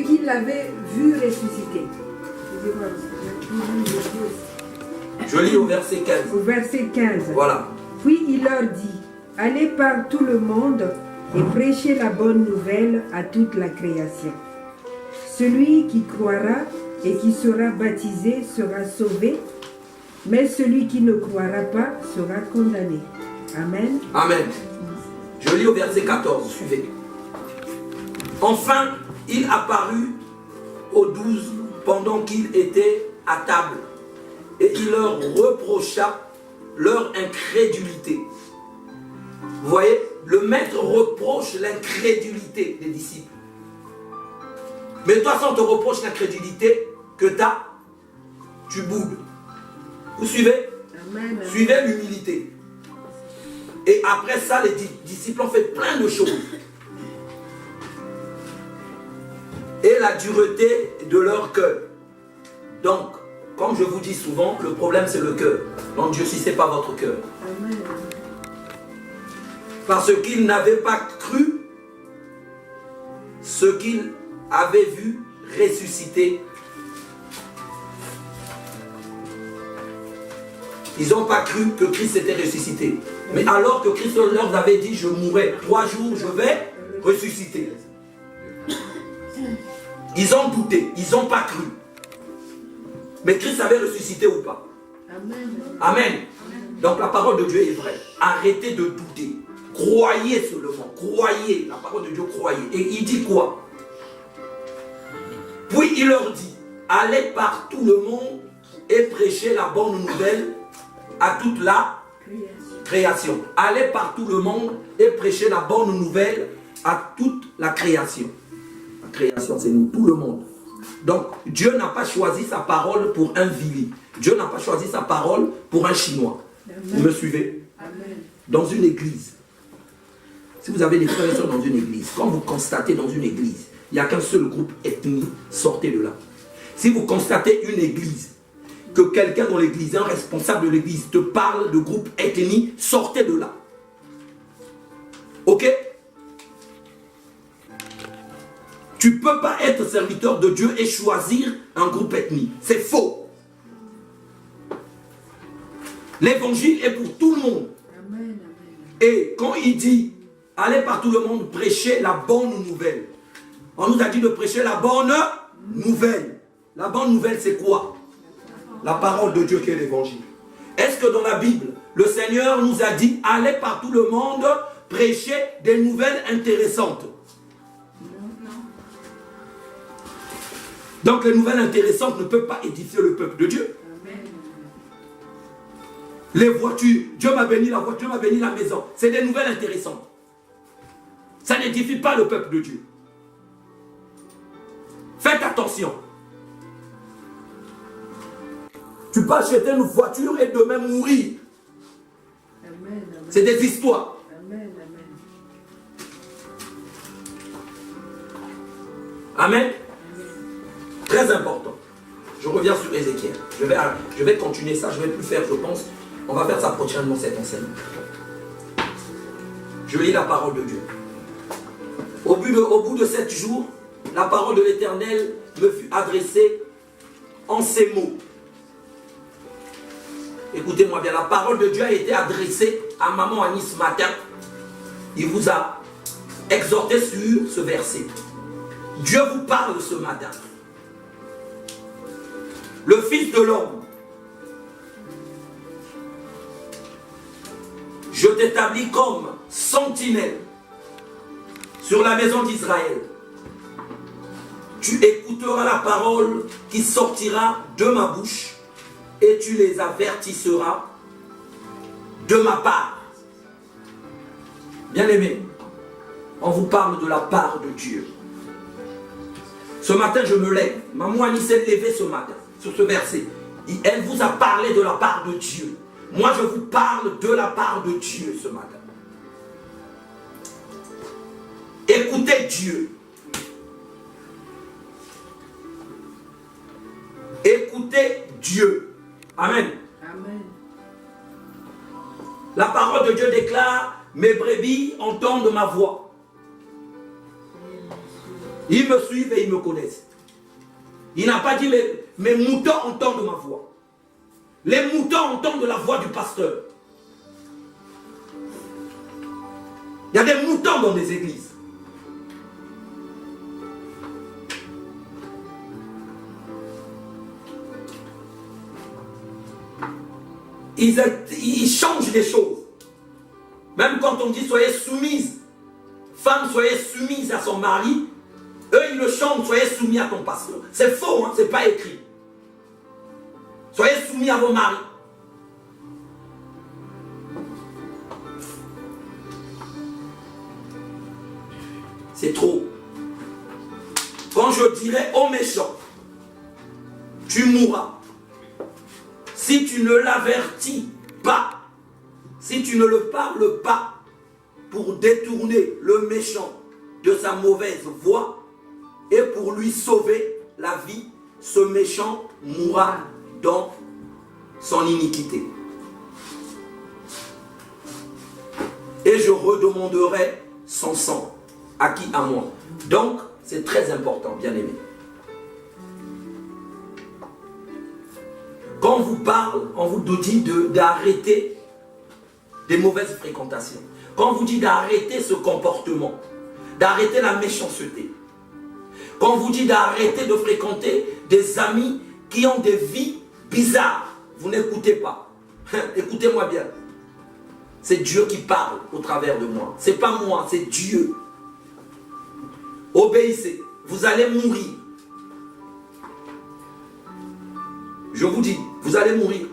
[SPEAKER 2] qui l'avaient vu ressusciter.
[SPEAKER 1] Je lis au verset 15.
[SPEAKER 2] Au verset 15.
[SPEAKER 1] Voilà.
[SPEAKER 2] Puis il leur dit, allez par tout le monde et prêchez la bonne nouvelle à toute la création. Celui qui croira et qui sera baptisé sera sauvé, mais celui qui ne croira pas sera condamné. Amen.
[SPEAKER 1] Amen. Je lis au verset 14. Suivez. Enfin, il apparut aux 12 pendant qu'ils étaient à table, et il leur reprocha leur incrédulité. Vous voyez, le maître reproche l'incrédulité des disciples. Mais toi, si on te reproche l'incrédulité que tu as, tu boudes. Vous suivez?
[SPEAKER 2] Amen.
[SPEAKER 1] Suivez l'humilité. Et après ça, les disciples ont fait plein de choses. Et la dureté de leur cœur. Donc, comme je vous dis souvent, le problème c'est le cœur. N'endurcissez pas votre cœur.
[SPEAKER 2] Amen.
[SPEAKER 1] Parce qu'ils n'avaient pas cru ce qu'ils avaient vu ressusciter. Ils n'ont pas cru que Christ était ressuscité. Mais alors que Christ leur avait dit, je mourrai, 3 jours, je vais ressusciter. Ils ont douté, ils n'ont pas cru. Mais Christ avait ressuscité ou pas?
[SPEAKER 2] Amen.
[SPEAKER 1] Amen. Donc la parole de Dieu est vraie. Arrêtez de douter. Croyez seulement. Croyez. La parole de Dieu, croyez. Et il dit quoi? Puis il leur dit, allez par tout le monde et prêchez la bonne nouvelle à toute la création. Allez par tout le monde et prêchez la bonne nouvelle à toute la création. La création, c'est nous, tout le monde. Donc, Dieu n'a pas choisi sa parole pour un Vili. Dieu n'a pas choisi sa parole pour un Chinois. Amen. Vous me suivez? Amen. Dans une église, si vous avez des frères et sœurs dans une église, quand vous constatez dans une église, il n'y a qu'un seul groupe ethnique, sortez de là. Si vous constatez une église, que quelqu'un dans l'église, un responsable de l'église, te parle de groupe ethnique, sortez de là. Ok? Tu ne peux pas être serviteur de Dieu et choisir un groupe ethnique. C'est faux. L'évangile est pour tout le monde. Amen, amen. Et quand il dit, allez par tout le monde prêcher la bonne nouvelle. On nous a dit de prêcher la bonne nouvelle. La bonne nouvelle, c'est quoi? La parole de Dieu qui est l'évangile. Est-ce que dans la Bible, le Seigneur nous a dit, allez par tout le monde prêcher des nouvelles intéressantes? Donc les nouvelles intéressantes ne peuvent pas édifier le peuple de Dieu. Amen. Les voitures, Dieu m'a béni la voiture, Dieu m'a béni la maison. C'est des nouvelles intéressantes. Ça n'édifie pas le peuple de Dieu. Faites attention. Tu peux acheter une voiture et demain mourir. C'est des histoires. Amen, amen. Amen. Très important. Je reviens sur Ézéchiel. Je vais continuer ça. Je ne vais plus faire, je pense. On va faire ça prochainement, cet enseignement. Je lis la parole de Dieu. Au bout de 7 jours, la parole de l'Éternel me fut adressée en ces mots. Écoutez-moi bien, la parole de Dieu a été adressée à Maman Annie ce matin. Il vous a exhorté sur ce verset. Dieu vous parle ce matin. Le Fils de l'homme, je t'établis comme sentinelle sur la maison d'Israël. Tu écouteras la parole qui sortira de ma bouche et tu les avertisseras de ma part. Bien-aimés, on vous parle de la part de Dieu. Ce matin, je me lève. Maman Annie s'est levée ce matin sur ce verset. Elle vous a parlé de la part de Dieu. Moi, je vous parle de la part de Dieu ce matin. Écoutez Dieu. Écoutez Dieu. Amen. Amen. La parole de Dieu déclare, mes brebis entendent ma voix. Ils me suivent et ils me connaissent. Il n'a pas dit, mes moutons entendent ma voix. Les moutons entendent la voix du pasteur. Il y a des moutons dans des églises. Ils changent les choses. Même quand on dit soyez soumise, femme soyez soumise à son mari, eux ils le chantent, soyez soumis à ton pasteur. C'est faux, hein, c'est pas écrit. Soyez soumis à vos maris. C'est trop. Quand je dirai au méchant, tu mourras. Si tu ne l'avertis pas, si tu ne le parles pas pour détourner le méchant de sa mauvaise voie et pour lui sauver la vie, ce méchant mourra dans son iniquité. Et je redemanderai son sang. À qui? À moi. Donc, c'est très important, bien aimé. Quand on vous parle, on vous dit d'arrêter des mauvaises fréquentations. Quand on vous dit d'arrêter ce comportement, d'arrêter la méchanceté. Quand on vous dit d'arrêter de fréquenter des amis qui ont des vies bizarres. Vous n'écoutez pas. Écoutez-moi bien. C'est Dieu qui parle au travers de moi. Ce n'est pas moi, c'est Dieu. Obéissez. Vous allez mourir. Je vous dis, vous allez mourir.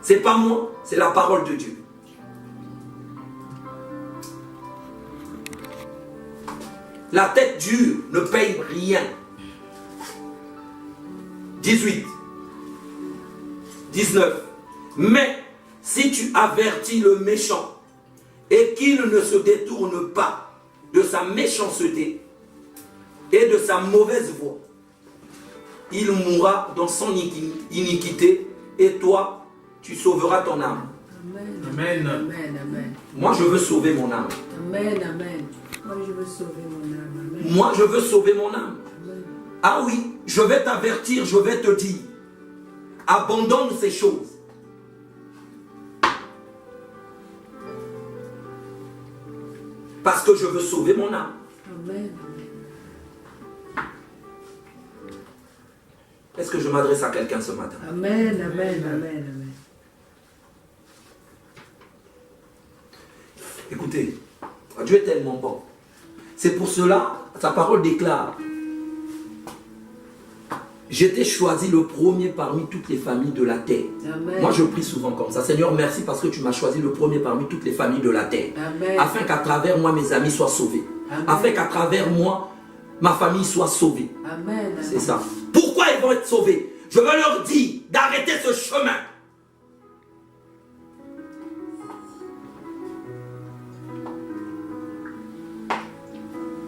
[SPEAKER 1] Ce n'est pas moi, c'est la parole de Dieu. La tête dure ne paye rien. 18, 19. Mais si tu avertis le méchant et qu'il ne se détourne pas de sa méchanceté et de sa mauvaise voie, il mourra dans son iniquité et toi, tu sauveras ton âme.
[SPEAKER 2] Amen. Amen. Amen.
[SPEAKER 1] Moi, je veux sauver mon âme.
[SPEAKER 2] Amen. Amen. Moi, je veux sauver mon âme. Amen.
[SPEAKER 1] Moi, je veux sauver mon âme.
[SPEAKER 2] Amen.
[SPEAKER 1] Ah oui, je vais t'avertir, je vais te dire. Abandonne ces choses. Parce que je veux sauver mon âme.
[SPEAKER 2] Amen.
[SPEAKER 1] Est-ce que je m'adresse à quelqu'un ce matin?
[SPEAKER 2] Amen. Amen. Amen. Amen.
[SPEAKER 1] Écoutez, Dieu est tellement bon. C'est pour cela, sa parole déclare, j'étais choisi le premier parmi toutes les familles de la terre.
[SPEAKER 2] Amen.
[SPEAKER 1] Moi, je prie souvent comme ça. Seigneur, merci parce que tu m'as choisi le premier parmi toutes les familles de la terre.
[SPEAKER 2] Amen.
[SPEAKER 1] Afin qu'à travers moi, mes amis soient sauvés.
[SPEAKER 2] Amen.
[SPEAKER 1] Afin qu'à travers moi, ma famille soit sauvée.
[SPEAKER 2] Amen.
[SPEAKER 1] C'est ça. Pourquoi ils vont être sauvés? Je veux leur dire d'arrêter ce chemin.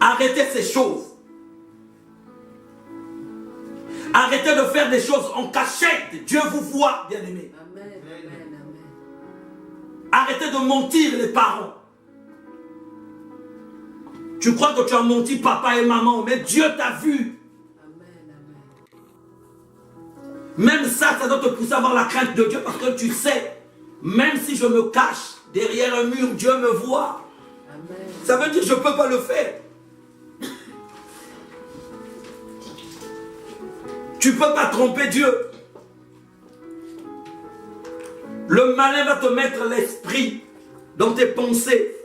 [SPEAKER 1] Arrêtez ces choses. Arrêtez de faire des choses en cachette. Dieu vous voit, bien-aimés.
[SPEAKER 2] Amen. Amen. Amen.
[SPEAKER 1] Arrêtez de mentir les parents. Tu crois que tu as menti papa et maman, mais Dieu t'a vu.
[SPEAKER 2] Amen.
[SPEAKER 1] Même ça, ça doit te pousser à avoir la crainte de Dieu parce que tu sais, même si je me cache derrière un mur, Dieu me voit.
[SPEAKER 2] Amen.
[SPEAKER 1] Ça veut dire que je ne peux pas le faire. Tu ne peux pas tromper Dieu. Le malin va te mettre l'esprit dans tes pensées.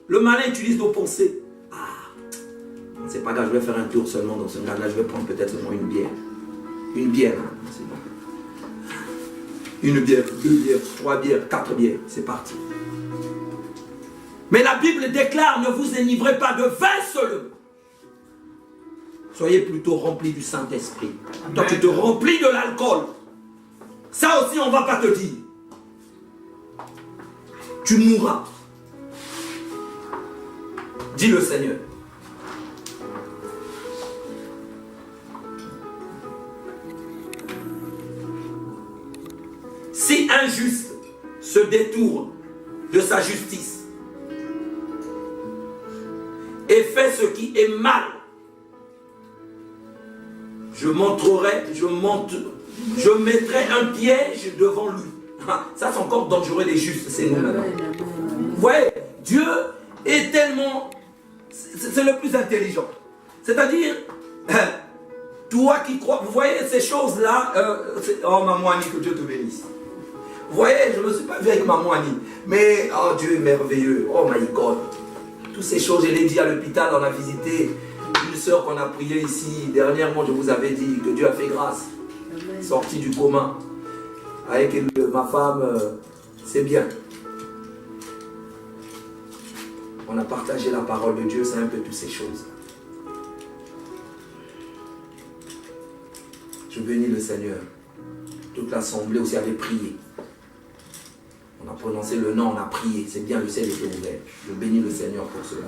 [SPEAKER 1] Le malin utilise nos pensées. Ah, c'est pas grave, je vais faire un tour seulement dans ce gars-là. Je vais prendre peut-être seulement une bière. Une bière, hein, c'est bon. Une bière, 2 bières, 3 bières, 4 bières. C'est parti. Mais la Bible déclare, ne vous enivrez pas de vin seulement. Soyez plutôt remplis du Saint-Esprit. Toi, tu te remplis de l'alcool. Ça aussi, on ne va pas te dire. Tu mourras. Dis le Seigneur. Si un juste se détourne de sa justice et fait ce qui est mal, je mettrai un piège devant lui. Ça, c'est encore dangereux les justes, c'est nous maintenant. Vous voyez, Dieu est tellement... C'est le plus intelligent. C'est-à-dire, toi qui crois... Vous voyez ces choses-là... oh, maman Annie, que Dieu te bénisse. Vous voyez, je ne me suis pas vu avec maman Annie. Mais, oh, Dieu est merveilleux. Oh my God. Toutes ces choses, je l'ai dit à l'hôpital, on a visité... Une soeur qu'on a priée ici, dernièrement, je vous avais dit que Dieu a fait grâce. Amen. Sortie du commun. Avec ma femme, c'est bien. On a partagé la parole de Dieu, c'est un peu toutes ces choses. Je bénis le Seigneur. Toute l'assemblée aussi avait prié. On a prononcé le nom, on a prié. C'est bien, le ciel était ouvert. Je bénis le Seigneur pour cela.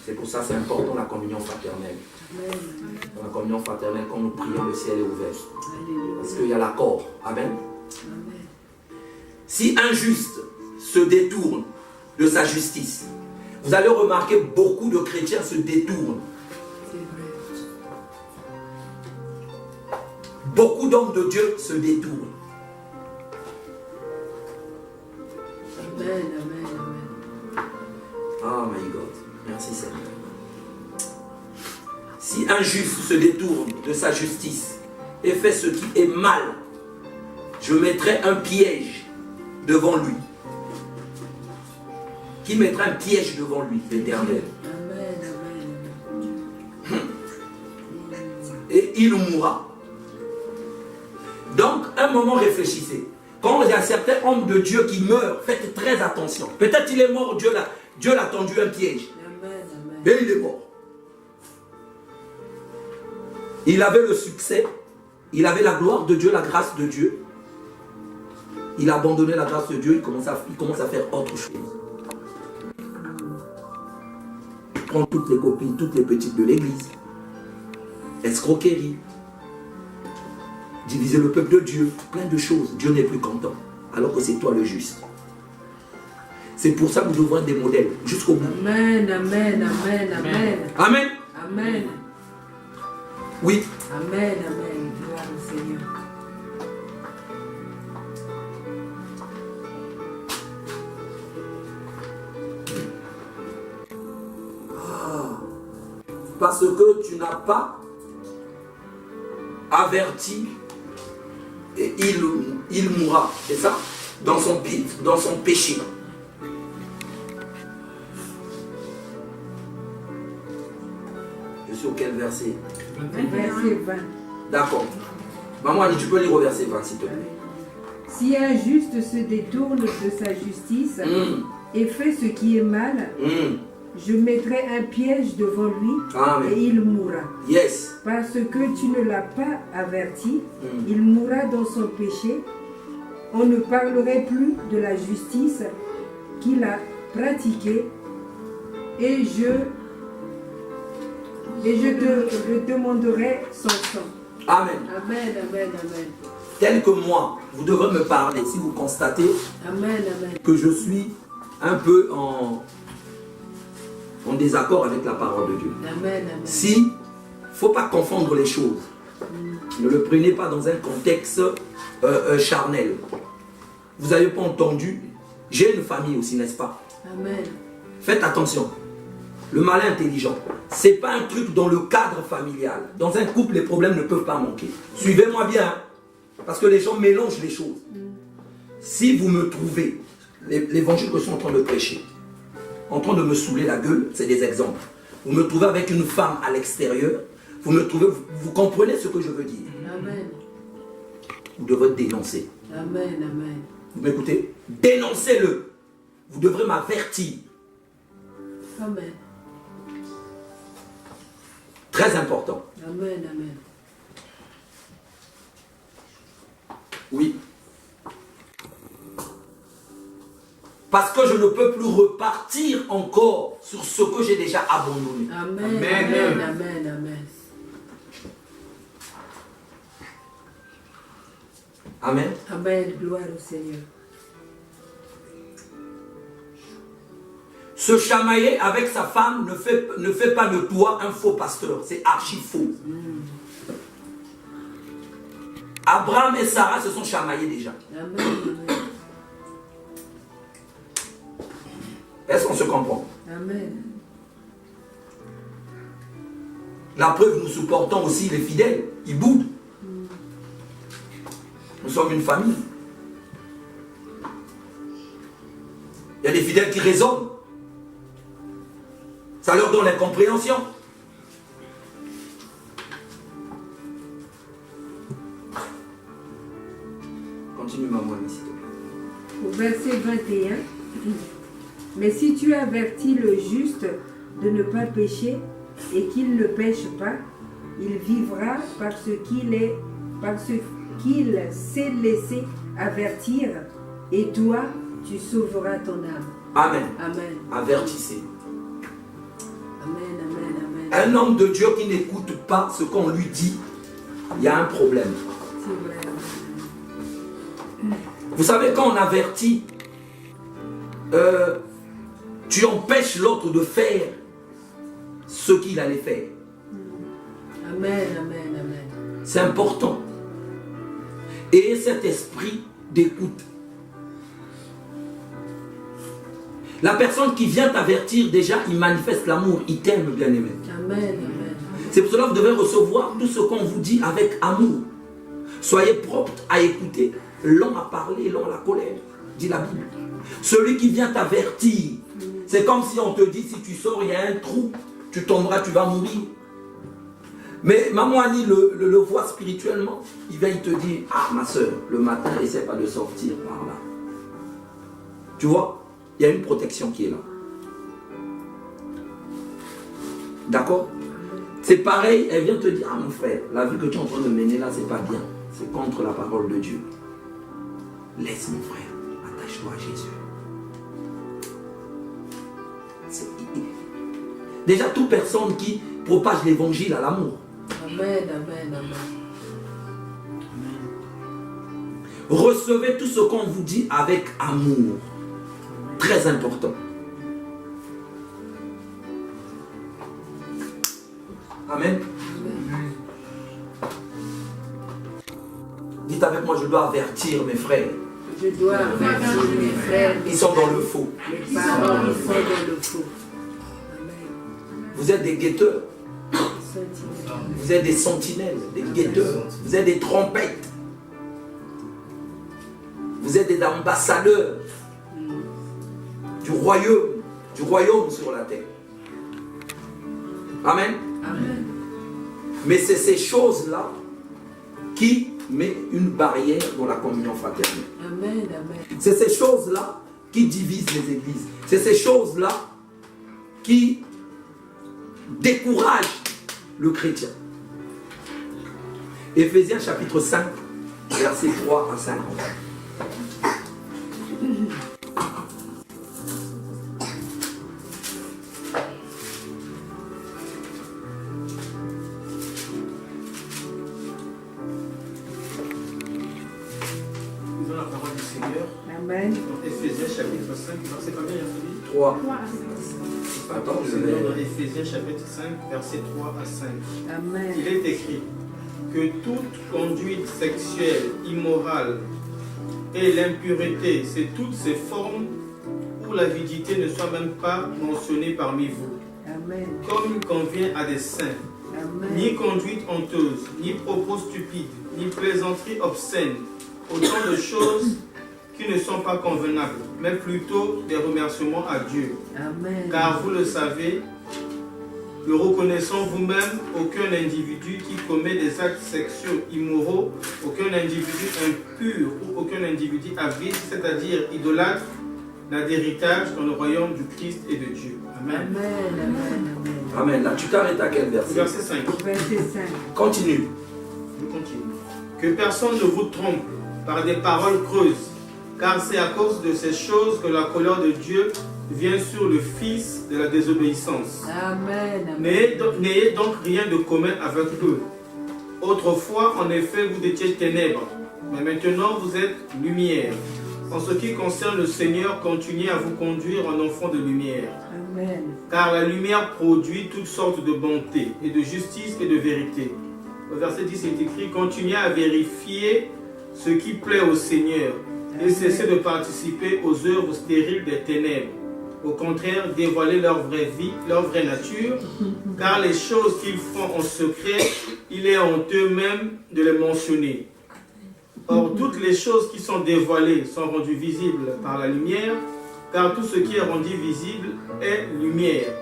[SPEAKER 1] C'est pour ça que c'est important la communion fraternelle. Dans la communion fraternelle, quand nous prions, le ciel est ouvert. Parce qu'il y a l'accord. Amen. Si un juste se détourne de sa justice, vous allez remarquer beaucoup de chrétiens se détournent. Beaucoup d'hommes de Dieu se détournent.
[SPEAKER 2] Amen, amen, amen.
[SPEAKER 1] Ah, my God. Merci Seigneur. Si un juste se détourne de sa justice et fait ce qui est mal, je mettrai un piège devant lui. Qui mettra un piège devant lui, l'Éternel. Et il mourra. Donc, un moment, réfléchissez. Quand il y a certains hommes de Dieu qui meurent, faites très attention. Peut-être qu'il est mort, Dieu l'a tendu un piège. Et il est mort. Il avait le succès, il avait la gloire de Dieu, la grâce de Dieu. Il a abandonné la grâce de Dieu, il commence à faire autre chose. Il prend toutes les copines, toutes les petites de l'église. Escroquerie. Diviser le peuple de Dieu, plein de choses. Dieu n'est plus content, alors que c'est toi le juste. C'est pour ça que nous devons être des modèles, jusqu'au bout.
[SPEAKER 2] Amen, amen, amen, amen.
[SPEAKER 1] Amen.
[SPEAKER 2] Amen.
[SPEAKER 1] Oui.
[SPEAKER 2] Amen, amen. Gloire au Seigneur.
[SPEAKER 1] Parce que tu n'as pas averti et il mourra, c'est ça? Dans son péché. Je suis au quel verset?
[SPEAKER 2] Verset 20.
[SPEAKER 1] D'accord. Maman Annie, tu peux lire au verset 20 s'il te plaît.
[SPEAKER 2] Si un juste se détourne de sa justice et fait ce qui est mal, je mettrai un piège devant lui. Amen. Et il mourra.
[SPEAKER 1] Yes.
[SPEAKER 2] Parce que tu ne l'as pas averti, il mourra dans son péché. On ne parlerait plus de la justice qu'il a pratiquée et je te demanderai son sang.
[SPEAKER 1] Amen.
[SPEAKER 2] Amen, amen, amen.
[SPEAKER 1] Tel que moi, vous devrez me parler si vous constatez
[SPEAKER 2] amen, amen.
[SPEAKER 1] Que je suis un peu en désaccord avec la parole de Dieu.
[SPEAKER 2] Amen, amen.
[SPEAKER 1] Si, il ne faut pas confondre les choses. Ne le prenez pas dans un contexte charnel. Vous n'avez pas entendu. J'ai une famille aussi, n'est-ce pas?
[SPEAKER 2] Amen.
[SPEAKER 1] Faites attention. Le malin intelligent, ce n'est pas un truc dans le cadre familial. Dans un couple, les problèmes ne peuvent pas manquer. Suivez-moi bien, parce que les gens mélangent les choses. Si vous me trouvez, l'évangile que je suis en train de prêcher, en train de me saouler la gueule, c'est des exemples. Vous me trouvez avec une femme à l'extérieur, vous comprenez ce que je veux dire.
[SPEAKER 2] Amen.
[SPEAKER 1] Vous devrez dénoncer.
[SPEAKER 2] Amen, amen.
[SPEAKER 1] Vous m'écoutez? Dénoncez-le. Vous devrez m'avertir.
[SPEAKER 2] Amen.
[SPEAKER 1] Très important.
[SPEAKER 2] Amen, amen.
[SPEAKER 1] Oui. Parce que je ne peux plus repartir encore sur ce que j'ai déjà abandonné.
[SPEAKER 2] Amen, amen, amen, amen, amen.
[SPEAKER 1] Amen.
[SPEAKER 2] Amen, gloire au Seigneur.
[SPEAKER 1] Se chamailler avec sa femme ne fait pas de toi un faux pasteur. C'est archi faux. Abraham et Sarah se sont chamaillés déjà.
[SPEAKER 2] Amen, amen.
[SPEAKER 1] Est-ce qu'on se comprend?
[SPEAKER 2] Amen.
[SPEAKER 1] La preuve, nous supportons aussi les fidèles. Ils boudent. Nous sommes une famille. Il y a des fidèles qui raisonnent. Ça leur donne l'incompréhension. Continue, maman, s'il te plaît.
[SPEAKER 2] Au verset 21, mais si tu avertis le juste de ne pas pécher et qu'il ne pêche pas, il vivra parce qu'il s'est laissé avertir et toi, tu sauveras ton âme.
[SPEAKER 1] Amen.
[SPEAKER 2] Amen.
[SPEAKER 1] Avertissez.
[SPEAKER 2] Amen, amen, amen.
[SPEAKER 1] Un homme de Dieu qui n'écoute pas ce qu'on lui dit, il y a un problème.
[SPEAKER 2] C'est vrai.
[SPEAKER 1] Vous savez, quand on avertit, tu empêches l'autre de faire ce qu'il allait faire.
[SPEAKER 2] Amen, amen, amen.
[SPEAKER 1] C'est important. Et cet esprit d'écoute. La personne qui vient t'avertir, déjà, il manifeste l'amour, il t'aime, bien-aimé.
[SPEAKER 2] Amen, amen.
[SPEAKER 1] C'est pour cela que vous devez recevoir tout ce qu'on vous dit avec amour. Soyez propres à écouter, lents à parler, lents à la colère, dit la Bible. Celui qui vient t'avertir, c'est comme si on te dit, si tu sors, il y a un trou, tu tomberas, tu vas mourir. Mais maman Annie le voit spirituellement, il vient, il te dit, ah ma soeur, le matin, essaie pas de sortir par là. Tu vois, il y a une protection qui est là. D'accord? C'est pareil, elle vient te dire, ah mon frère, la vie que tu es en train de mener là, c'est pas bien. C'est contre la parole de Dieu. Laisse mon frère, attache-toi à Jésus. Déjà, toute personne qui propage l'évangile à l'amour.
[SPEAKER 2] Amen, amen, amen.
[SPEAKER 1] Recevez tout ce qu'on vous dit avec amour. Très important. Amen. Dites avec moi, je dois avertir mes frères.
[SPEAKER 2] Je dois avertir mes frères.
[SPEAKER 1] Ils sont dans le faux.
[SPEAKER 2] Mes parents, ils sont dans le faux.
[SPEAKER 1] Vous êtes des guetteurs. Vous êtes des sentinelles, des guetteurs. Vous êtes des trompettes. Vous êtes des ambassadeurs du royaume sur la terre. Amen.
[SPEAKER 2] Amen.
[SPEAKER 1] Mais c'est ces choses-là qui mettent une barrière dans la communion fraternelle.
[SPEAKER 2] Amen, amen.
[SPEAKER 1] C'est ces choses-là qui divisent les églises. C'est ces choses-là qui découragent le chrétien. Éphésiens chapitre 5, versets 3 à 5.
[SPEAKER 2] Amen.
[SPEAKER 5] Éphésiens chapitre 5, c'est pas bien, il y a celui
[SPEAKER 1] 3. Attends, je vais...
[SPEAKER 5] dans Éphésiens chapitre 5, versets 3 à 5.
[SPEAKER 2] Amen.
[SPEAKER 5] Il est écrit que toute conduite sexuelle immorale et l'impureté, c'est toutes ces formes où l'avidité ne soit même pas mentionnée parmi vous.
[SPEAKER 2] Amen.
[SPEAKER 5] Comme il convient à des saints.
[SPEAKER 2] Amen.
[SPEAKER 5] Ni conduite honteuse, ni propos stupides, ni plaisanterie obscène, autant de choses qui ne sont pas convenables, mais plutôt des remerciements à Dieu.
[SPEAKER 2] Amen.
[SPEAKER 5] Car vous le savez, le reconnaissant vous-même, aucun individu qui commet des actes sexuels immoraux, aucun individu impur ou aucun individu avide, c'est-à-dire idolâtre, n'a d'héritage dans le royaume du Christ et de Dieu. Amen.
[SPEAKER 2] Amen, amen, amen.
[SPEAKER 1] Amen. Là, tu t'arrêtes à quel verset?
[SPEAKER 5] Verset 5.
[SPEAKER 2] Verset 5.
[SPEAKER 1] Continue.
[SPEAKER 5] Je continue. Que personne ne vous trompe par des paroles creuses, car c'est à cause de ces choses que la colère de Dieu vient sur le fils de la désobéissance.
[SPEAKER 2] Amen. Amen.
[SPEAKER 5] N'ayez donc rien de commun avec eux. Autrefois, en effet, vous étiez ténèbres, mais maintenant vous êtes lumière. En ce qui concerne le Seigneur, continuez à vous conduire en enfants de lumière.
[SPEAKER 2] Amen.
[SPEAKER 5] Car la lumière produit toutes sortes de bonté et de justice et de vérité. Au verset 10, il est écrit, continuez à vérifier ce qui plaît au Seigneur et cessez de participer aux œuvres stériles des ténèbres. Au contraire, dévoilez leur vraie vie, leur vraie nature, car les choses qu'ils font en secret, il est honteux même de les mentionner. Or, toutes les choses qui sont dévoilées sont rendues visibles par la lumière, car tout ce qui est rendu visible est lumière.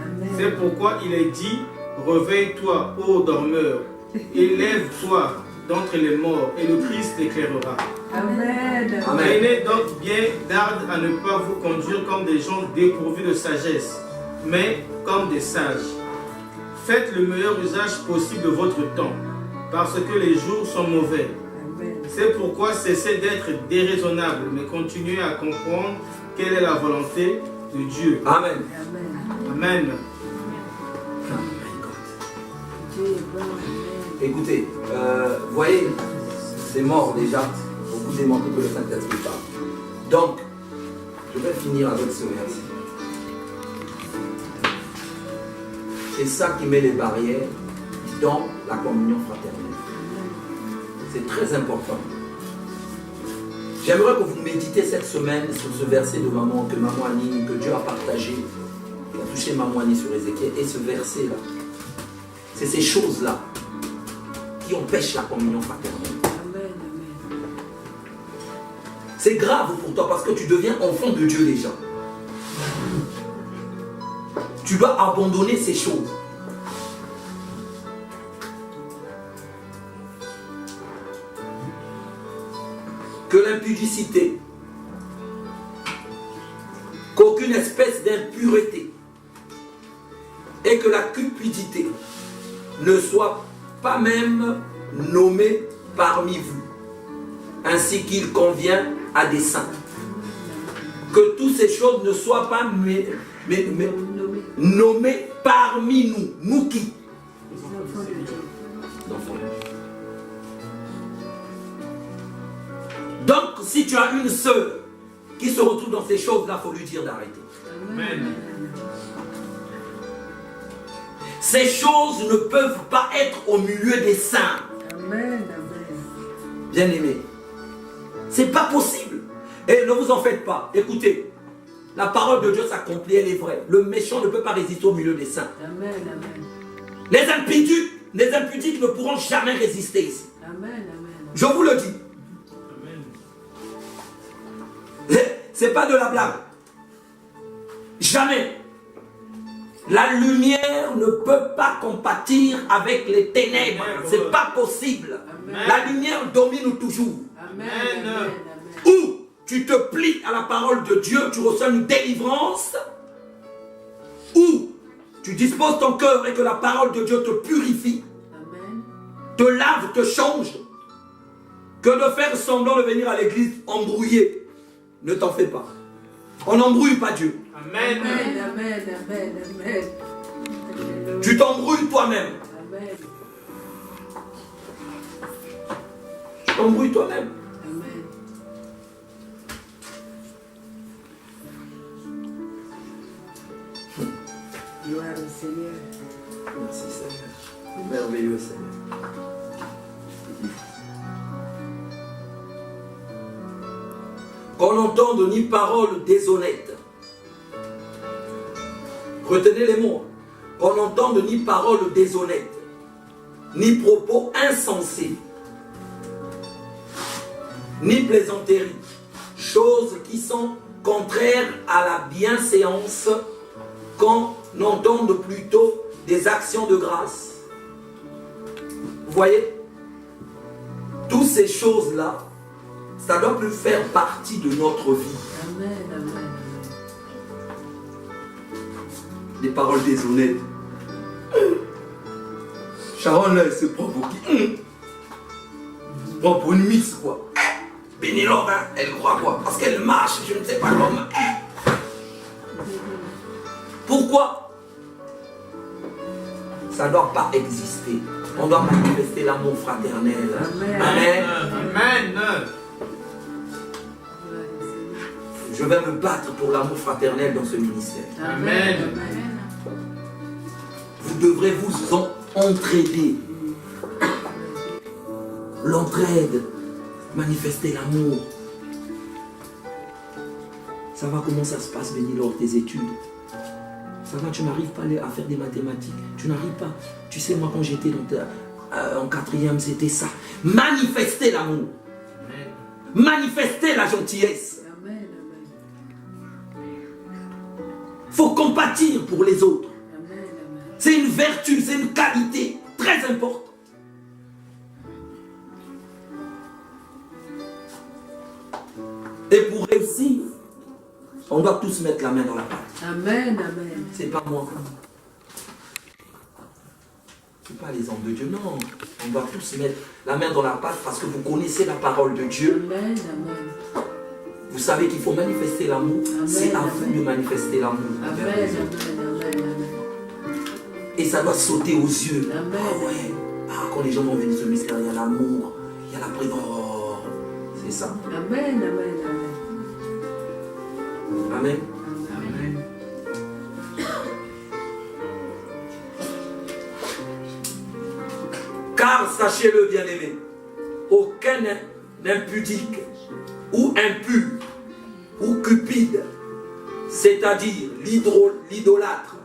[SPEAKER 2] Amen.
[SPEAKER 5] C'est pourquoi il est dit, réveille-toi, ô dormeur, élève-toi d'entre les morts, et le Christ l'éclairera.
[SPEAKER 2] Amen.
[SPEAKER 5] Prenez donc bien garde à ne pas vous conduire comme des gens dépourvus de sagesse, mais comme des sages. Faites le meilleur usage possible de votre temps, parce que les jours sont mauvais. C'est pourquoi cessez d'être déraisonnable, mais continuez à comprendre quelle est la volonté de Dieu.
[SPEAKER 1] Amen.
[SPEAKER 5] Amen.
[SPEAKER 1] Écoutez, voyez, c'est mort déjà. Vous vous démontrez que le Saint-Esprit parle. Donc, je vais finir avec ce verset. C'est ça qui met les barrières dans la communion fraternelle. C'est très important. J'aimerais que vous méditez cette semaine sur ce verset de maman, que maman Annie, que Dieu a partagé, qui a touché maman Annie sur Ézéchiel, et ce verset-là. C'est ces choses-là qui empêchent la communion fraternelle.
[SPEAKER 2] Amen.
[SPEAKER 1] C'est grave pour toi parce que tu deviens enfant de Dieu déjà. Tu dois abandonner ces choses. Que l'impudicité, qu'aucune espèce d'impureté et que la cupidité ne soit pas même nommée parmi vous, ainsi qu'il convient à des saints. Que toutes ces choses ne soient pas nommées parmi nous. Nous qui? Donc, si tu as une sœur qui se retrouve dans ces choses-là, il faut lui dire d'arrêter.
[SPEAKER 5] Amen.
[SPEAKER 1] Ces choses ne peuvent pas être au milieu des saints.
[SPEAKER 2] Amen.
[SPEAKER 1] Bien aimé, c'est pas possible. Et ne vous en faites pas. Écoutez, la parole de Dieu s'accomplit, elle est vraie. Le méchant ne peut pas résister au milieu des saints.
[SPEAKER 2] Amen.
[SPEAKER 1] Les impudiques ne pourront jamais résister ici.
[SPEAKER 2] Amen.
[SPEAKER 1] Je vous le dis. C'est pas de la blague. Jamais. La lumière ne peut pas compatir avec les ténèbres. C'est pas possible.
[SPEAKER 5] Amen.
[SPEAKER 1] La lumière domine toujours.
[SPEAKER 2] Amen.
[SPEAKER 1] Ou tu te plies à la parole de Dieu, tu reçois une délivrance. Ou tu disposes ton cœur et que la parole de Dieu te purifie,
[SPEAKER 2] Amen.
[SPEAKER 1] te lave, te change. Que de faire semblant de venir à l'église embrouillé. Ne t'en fais pas. On n'embrouille pas Dieu.
[SPEAKER 5] Amen.
[SPEAKER 2] Amen.
[SPEAKER 1] Tu t'embrouilles toi-même.
[SPEAKER 2] Amen.
[SPEAKER 1] Tu t'embrouilles toi-même.
[SPEAKER 2] Amen. Gloire au Seigneur.
[SPEAKER 1] Merci Seigneur. Merveilleux Seigneur. Qu'on n'entende ni parole déshonnête. Retenez les mots. Qu'on n'entende ni parole déshonnête, ni propos insensés, ni plaisanteries, choses qui sont contraires à la bienséance, qu'on entende plutôt des actions de grâce. Vous voyez? Toutes ces choses-là, ça doit plus faire partie de notre vie.
[SPEAKER 2] Amen.
[SPEAKER 1] Des paroles déshonnêtes. Sharon là, elle se prend pour qui? Elle se prend pour une miss quoi. Bénilor, hein, elle croit quoi? Parce qu'elle marche, je ne sais pas comment. Pourquoi? Ça ne doit pas exister. On doit manifester l'amour fraternel.
[SPEAKER 2] Amen.
[SPEAKER 1] Amen.
[SPEAKER 5] Amen.
[SPEAKER 1] Je vais me battre pour l'amour fraternel dans ce ministère.
[SPEAKER 5] Amen.
[SPEAKER 1] Vous devrez vous en entraider. L'entraide, manifester l'amour. Ça va, comment ça se passe, Bénilor, tes études? Ça va, tu n'arrives pas à faire des mathématiques. Tu n'arrives pas. Tu sais, moi, quand j'étais en quatrième, c'était ça. Manifester l'amour. Manifester la gentillesse.
[SPEAKER 2] Amen.
[SPEAKER 1] Faut compatir pour les autres.
[SPEAKER 2] Amen.
[SPEAKER 1] C'est une vertu, c'est une qualité très importante. Et pour réussir, on doit tous mettre la main dans la pâte.
[SPEAKER 2] Amen.
[SPEAKER 1] C'est pas moi. C'est pas les hommes de Dieu, non. On doit tous mettre la main dans la pâte parce que vous connaissez la parole de Dieu.
[SPEAKER 2] Amen.
[SPEAKER 1] Vous savez qu'il faut manifester l'amour. C'est à vous de manifester l'amour.
[SPEAKER 2] Amen.
[SPEAKER 1] Et ça doit sauter aux yeux.
[SPEAKER 2] Amen.
[SPEAKER 1] Ah ouais. Ah, quand les gens vont venir ce mystère, il y a l'amour, il y a la présence. C'est ça.
[SPEAKER 2] Amen.
[SPEAKER 1] Amen.
[SPEAKER 5] Amen.
[SPEAKER 1] Car sachez-le, bien-aimé, aucun impudique ou impur ou cupide, c'est-à-dire l'idolâtre,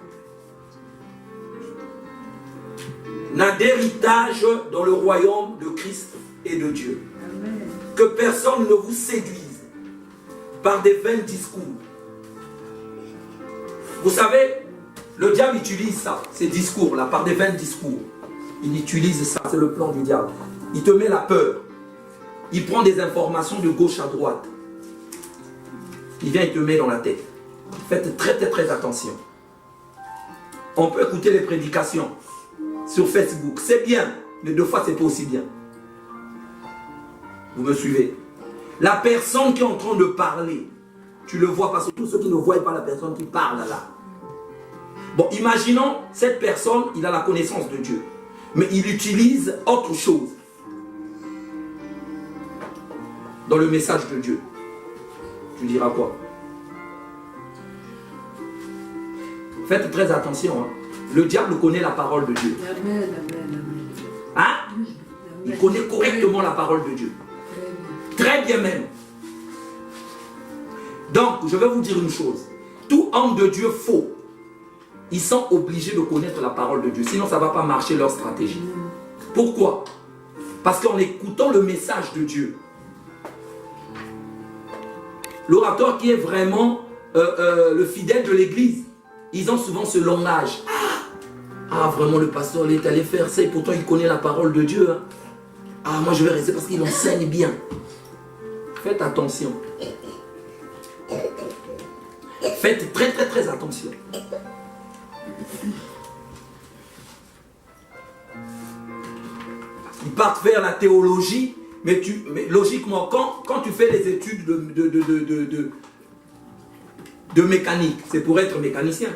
[SPEAKER 1] n'a d'héritage dans le royaume de Christ et de Dieu. Amen. Que personne ne vous séduise par des vains discours. Vous savez, le diable utilise ça, ces discours-là, par des vains discours. Il utilise ça, c'est le plan du diable. Il te met la peur. Il prend des informations de gauche à droite. Il vient, il te met dans la tête. Faites très très très attention. On peut écouter les prédications sur Facebook. C'est bien, mais deux fois c'est pas aussi bien. Vous me suivez? La personne qui est en train de parler, tu le vois parce que tous ceux qui ne voient pas la personne qui parle là. Bon, imaginons cette personne, il a la connaissance de Dieu, mais il utilise autre chose dans le message de Dieu. Tu diras quoi? Faites très attention. Hein. Le diable connaît la parole de Dieu. Hein? Il connaît correctement la parole de Dieu. Très bien même. Donc, je vais vous dire une chose. Tout homme de Dieu faux, ils sont obligés de connaître la parole de Dieu. Sinon, ça ne va pas marcher leur stratégie. Pourquoi? Parce qu'en écoutant le message de Dieu, l'orateur qui est vraiment le fidèle de l'église, ils ont souvent ce langage. Ah, vraiment, le pasteur, il est allé faire ça et pourtant il connaît la parole de Dieu. Hein. Ah, moi je vais rester parce qu'il enseigne bien. Faites attention. Faites très très très attention. Ils partent vers la théologie, mais logiquement, quand tu fais les études de mécanique, c'est pour être mécanicien.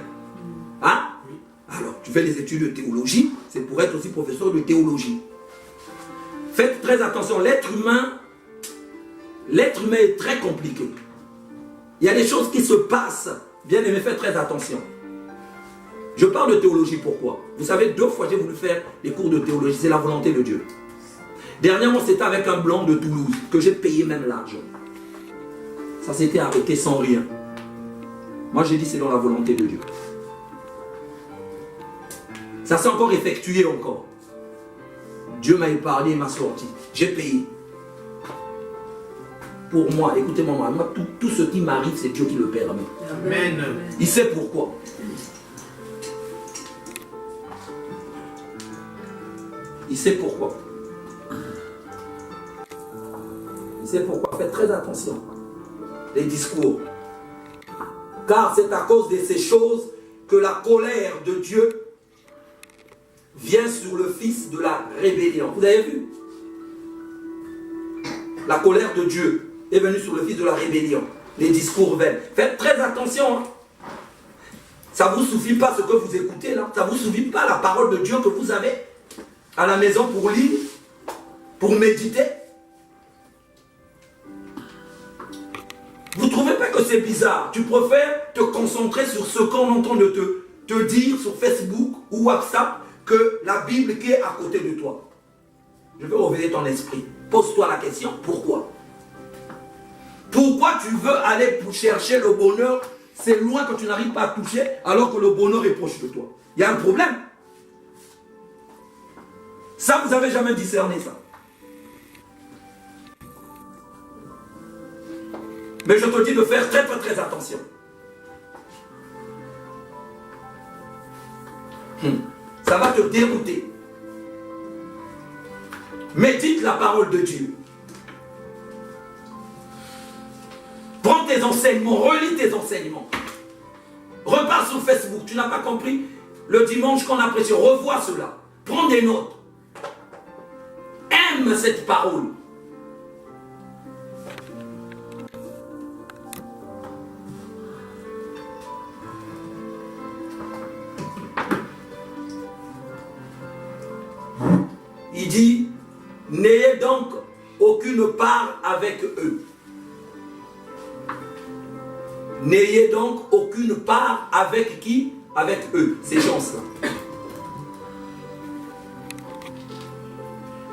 [SPEAKER 1] Hein? Alors, tu fais les études de théologie, c'est pour être aussi professeur de théologie. Faites très attention, l'être humain est très compliqué. Il y a des choses qui se passent, bien aimé, faites très attention. Je parle de théologie, pourquoi? Vous savez, 2 fois j'ai voulu faire des cours de théologie, c'est la volonté de Dieu. Dernièrement, c'était avec un blanc de Toulouse, que j'ai payé même l'argent. Ça s'était arrêté sans rien. Moi, j'ai dit c'est dans la volonté de Dieu. Ça s'est encore effectué encore. Dieu m'a épargné, il m'a sorti. J'ai payé. Pour moi, écoutez-moi, moi, tout ce qui m'arrive, c'est Dieu qui le permet.
[SPEAKER 5] Amen.
[SPEAKER 1] Il sait pourquoi. Il sait pourquoi. Il sait pourquoi. Faites très attention. Les discours. Car c'est à cause de ces choses que la colère de Dieu vient sur le fils de la rébellion. Vous avez vu? La colère de Dieu est venue sur le fils de la rébellion. Les discours vains. Faites très attention. Hein. Ça ne vous suffit pas ce que vous écoutez là. Ça ne vous suffit pas la parole de Dieu que vous avez à la maison pour lire, pour méditer. Vous ne trouvez pas que c'est bizarre? Tu préfères te concentrer sur ce qu'on entend de te dire sur Facebook ou WhatsApp que la Bible qui est à côté de toi. Je vais réveiller ton esprit. Pose-toi la question, pourquoi? Pourquoi tu veux aller pour chercher le bonheur? C'est loin que tu n'arrives pas à toucher alors que le bonheur est proche de toi. Il y a un problème. Ça, vous n'avez jamais discerné ça. Mais je te dis de faire très très très attention. Ça va te dérouter. Médite la parole de Dieu. Prends tes enseignements, relis tes enseignements. Repars sur Facebook, tu n'as pas compris? Le dimanche qu'on a prêché, revois cela. Prends des notes. Aime cette parole. Il dit, n'ayez donc aucune part avec eux. N'ayez donc aucune part avec qui? Avec eux, ces gens-là.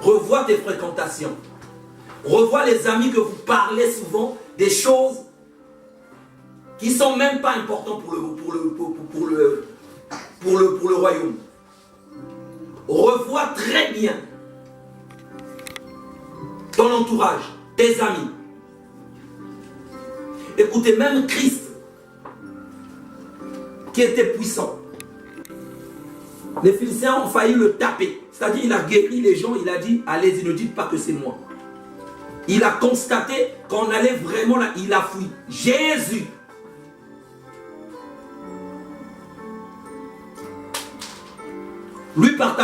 [SPEAKER 1] Revois tes fréquentations. Revois les amis que vous parlez souvent des choses qui ne sont même pas importantes pour le royaume. revois très bien ton entourage, tes amis. Écoutez, même Christ, qui était puissant, les Philistins ont failli le taper. C'est-à-dire, il a guéri les gens, il a dit, allez-y, ne dites pas que c'est moi. Il a constaté qu'on allait vraiment là, il a fui. Jésus. Lui, par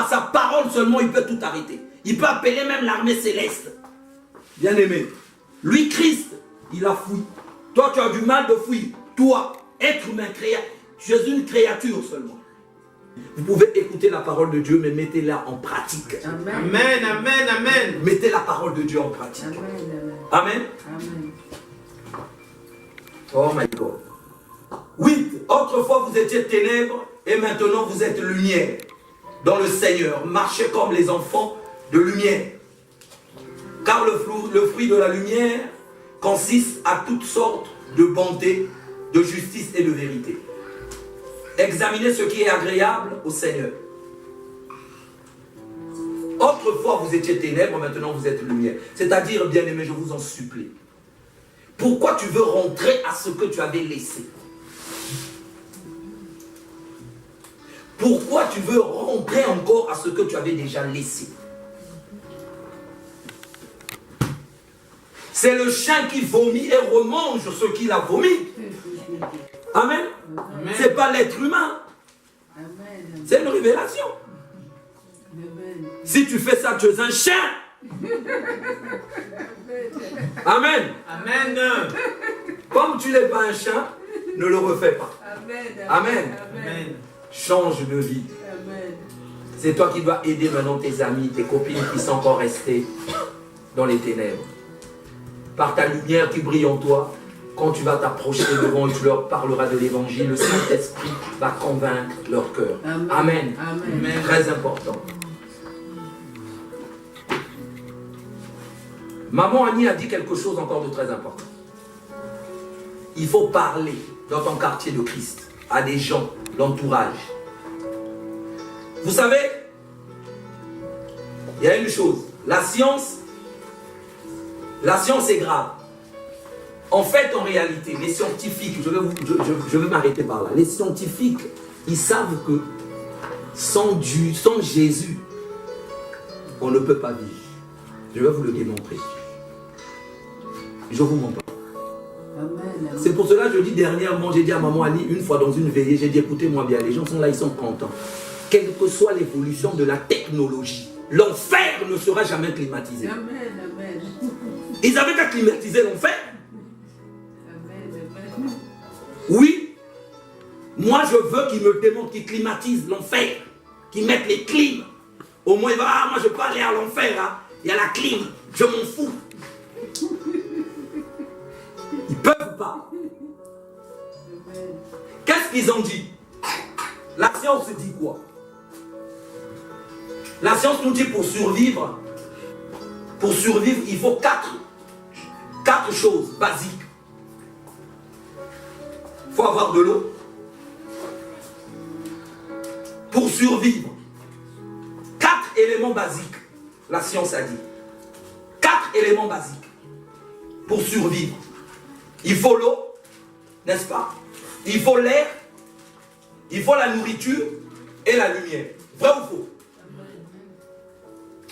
[SPEAKER 1] sa parole seulement, il peut tout arrêter. Il peut appeler même l'armée céleste. Bien aimé. Lui, Christ, il a fui. Toi, tu as du mal de fuir. Toi, être humain, tu es une créature seulement. Vous pouvez écouter la parole de Dieu, mais mettez-la en pratique.
[SPEAKER 5] Amen, amen, amen, amen.
[SPEAKER 1] Mettez la parole de Dieu en pratique. Amen.
[SPEAKER 2] Amen.
[SPEAKER 1] Oh my God. 8. Autrefois, vous étiez ténèbres et maintenant, vous êtes lumière. Dans le Seigneur, marchez comme les enfants de lumière. Car le fruit de la lumière consiste à toutes sortes de bonté, de justice et de vérité. Examinez ce qui est agréable au Seigneur. Autrefois, vous étiez ténèbres, maintenant vous êtes lumière. C'est-à-dire, bien-aimé, je vous en supplie. Pourquoi tu veux rentrer à ce que tu avais laissé? Pourquoi tu veux rentrer encore à ce que tu avais déjà laissé? C'est le chien qui vomit et remange ce qu'il a vomi. Amen. Ce n'est pas l'être humain. C'est une révélation.
[SPEAKER 2] Amen.
[SPEAKER 1] Si tu fais ça, tu es un chien. Amen.
[SPEAKER 5] Amen.
[SPEAKER 1] Comme tu n'es pas un chien, ne le refais pas.
[SPEAKER 2] Amen.
[SPEAKER 1] Amen.
[SPEAKER 5] Amen.
[SPEAKER 1] Change de vie.
[SPEAKER 2] Amen.
[SPEAKER 1] C'est toi qui dois aider maintenant tes amis, tes copines qui sont encore restées dans les ténèbres. Par ta lumière qui brille en toi, quand tu vas t'approcher devant et tu leur parleras de l'évangile, le Saint-Esprit va convaincre leur cœur.
[SPEAKER 2] Amen.
[SPEAKER 1] Amen.
[SPEAKER 2] Amen.
[SPEAKER 1] Très important. Maman Annie a dit quelque chose encore de très important. Il faut parler dans ton quartier de Christ à des gens, l'entourage. Vous savez, il y a une chose, la science est grave. En fait, en réalité, les scientifiques, je vais m'arrêter par là, les scientifiques, ils savent que sans Jésus, on ne peut pas vivre. Je vais vous le démontrer. Je vous mens pas.
[SPEAKER 2] Amen.
[SPEAKER 1] C'est pour cela que je dis dernièrement, j'ai dit à maman Annie, une fois dans une veillée, j'ai dit écoutez-moi bien, les gens sont là, ils sont contents. Quelle que soit l'évolution de la technologie, l'enfer ne sera jamais climatisé.
[SPEAKER 2] Amen. Amen.
[SPEAKER 1] Ils avaient qu'à climatiser l'enfer.
[SPEAKER 2] Amen.
[SPEAKER 1] Oui, moi je veux qu'ils me démontrent qu'ils climatisent l'enfer, qu'ils mettent les clims. Au moins, moi je peux aller à l'enfer, hein. Il y a la clim, je m'en fous. Ils peuvent pas. Qu'est-ce qu'ils ont dit? La science dit quoi? La science nous dit pour survivre, il faut quatre choses basiques. Il faut avoir de l'eau. Pour survivre, 4 éléments basiques. La science a dit. 4 éléments basiques. Pour survivre. Il faut l'eau, n'est-ce pas? Il faut l'air, il faut la nourriture et la lumière. Vrai ou faux?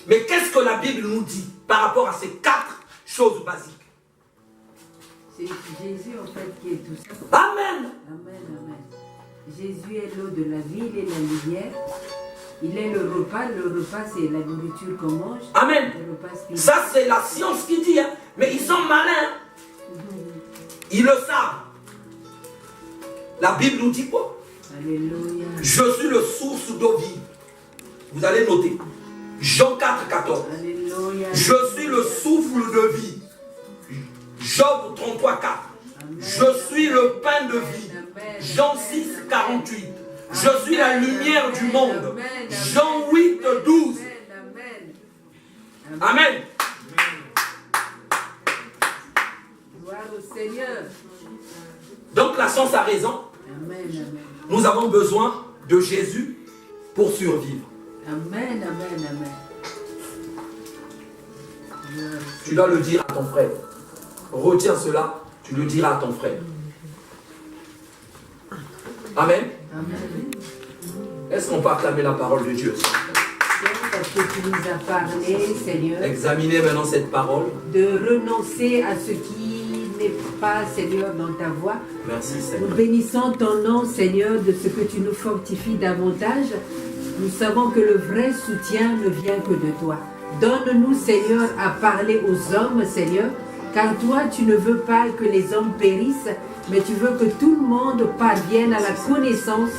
[SPEAKER 1] Mais qu'est-ce que la Bible nous dit par rapport à ces 4 choses basiques?
[SPEAKER 2] C'est Jésus en fait qui est tout ça.
[SPEAKER 1] Amen.
[SPEAKER 2] Amen, amen. Jésus est l'eau de la vie, il est la lumière. Il est le repas c'est la nourriture qu'on mange.
[SPEAKER 1] Amen.
[SPEAKER 2] Le repas spirituel.
[SPEAKER 1] Ça c'est la science qui dit, hein. Mais ils sont malins. Ils le savent. La Bible nous dit quoi?
[SPEAKER 2] Alléluia.
[SPEAKER 1] Je suis le source d'eau vive. Vous allez noter. Jean 4, 14.
[SPEAKER 2] Alléluia.
[SPEAKER 1] Je suis le souffle de vie. Job 33, 4.
[SPEAKER 2] Amen.
[SPEAKER 1] Je suis le pain de vie.
[SPEAKER 2] Amen.
[SPEAKER 1] Jean 6, 48. Je suis la lumière du monde.
[SPEAKER 2] Amen.
[SPEAKER 1] Jean 8, 12.
[SPEAKER 2] Amen.
[SPEAKER 1] Amen.
[SPEAKER 2] Gloire au Seigneur.
[SPEAKER 1] Donc la science a raison.
[SPEAKER 2] Amen. Amen.
[SPEAKER 1] Nous avons besoin de Jésus pour survivre.
[SPEAKER 2] Amen, amen, amen.
[SPEAKER 1] Tu dois le dire à ton frère. Retiens cela, tu le diras à ton frère. Amen.
[SPEAKER 2] Amen.
[SPEAKER 1] Est-ce qu'on peut acclamer la parole de Dieu?
[SPEAKER 2] Parce que tu nous as parlé, Seigneur.
[SPEAKER 1] Examinez maintenant cette parole.
[SPEAKER 2] De renoncer à ce qui n'est pas, Seigneur, dans ta voie.
[SPEAKER 1] Merci, Seigneur.
[SPEAKER 2] Nous bénissons ton nom, Seigneur, de ce que tu nous fortifies davantage. Nous savons que le vrai soutien ne vient que de toi. Donne-nous, Seigneur, à parler aux hommes, Seigneur, car toi, tu ne veux pas que les hommes périssent, mais tu veux que tout le monde parvienne à la connaissance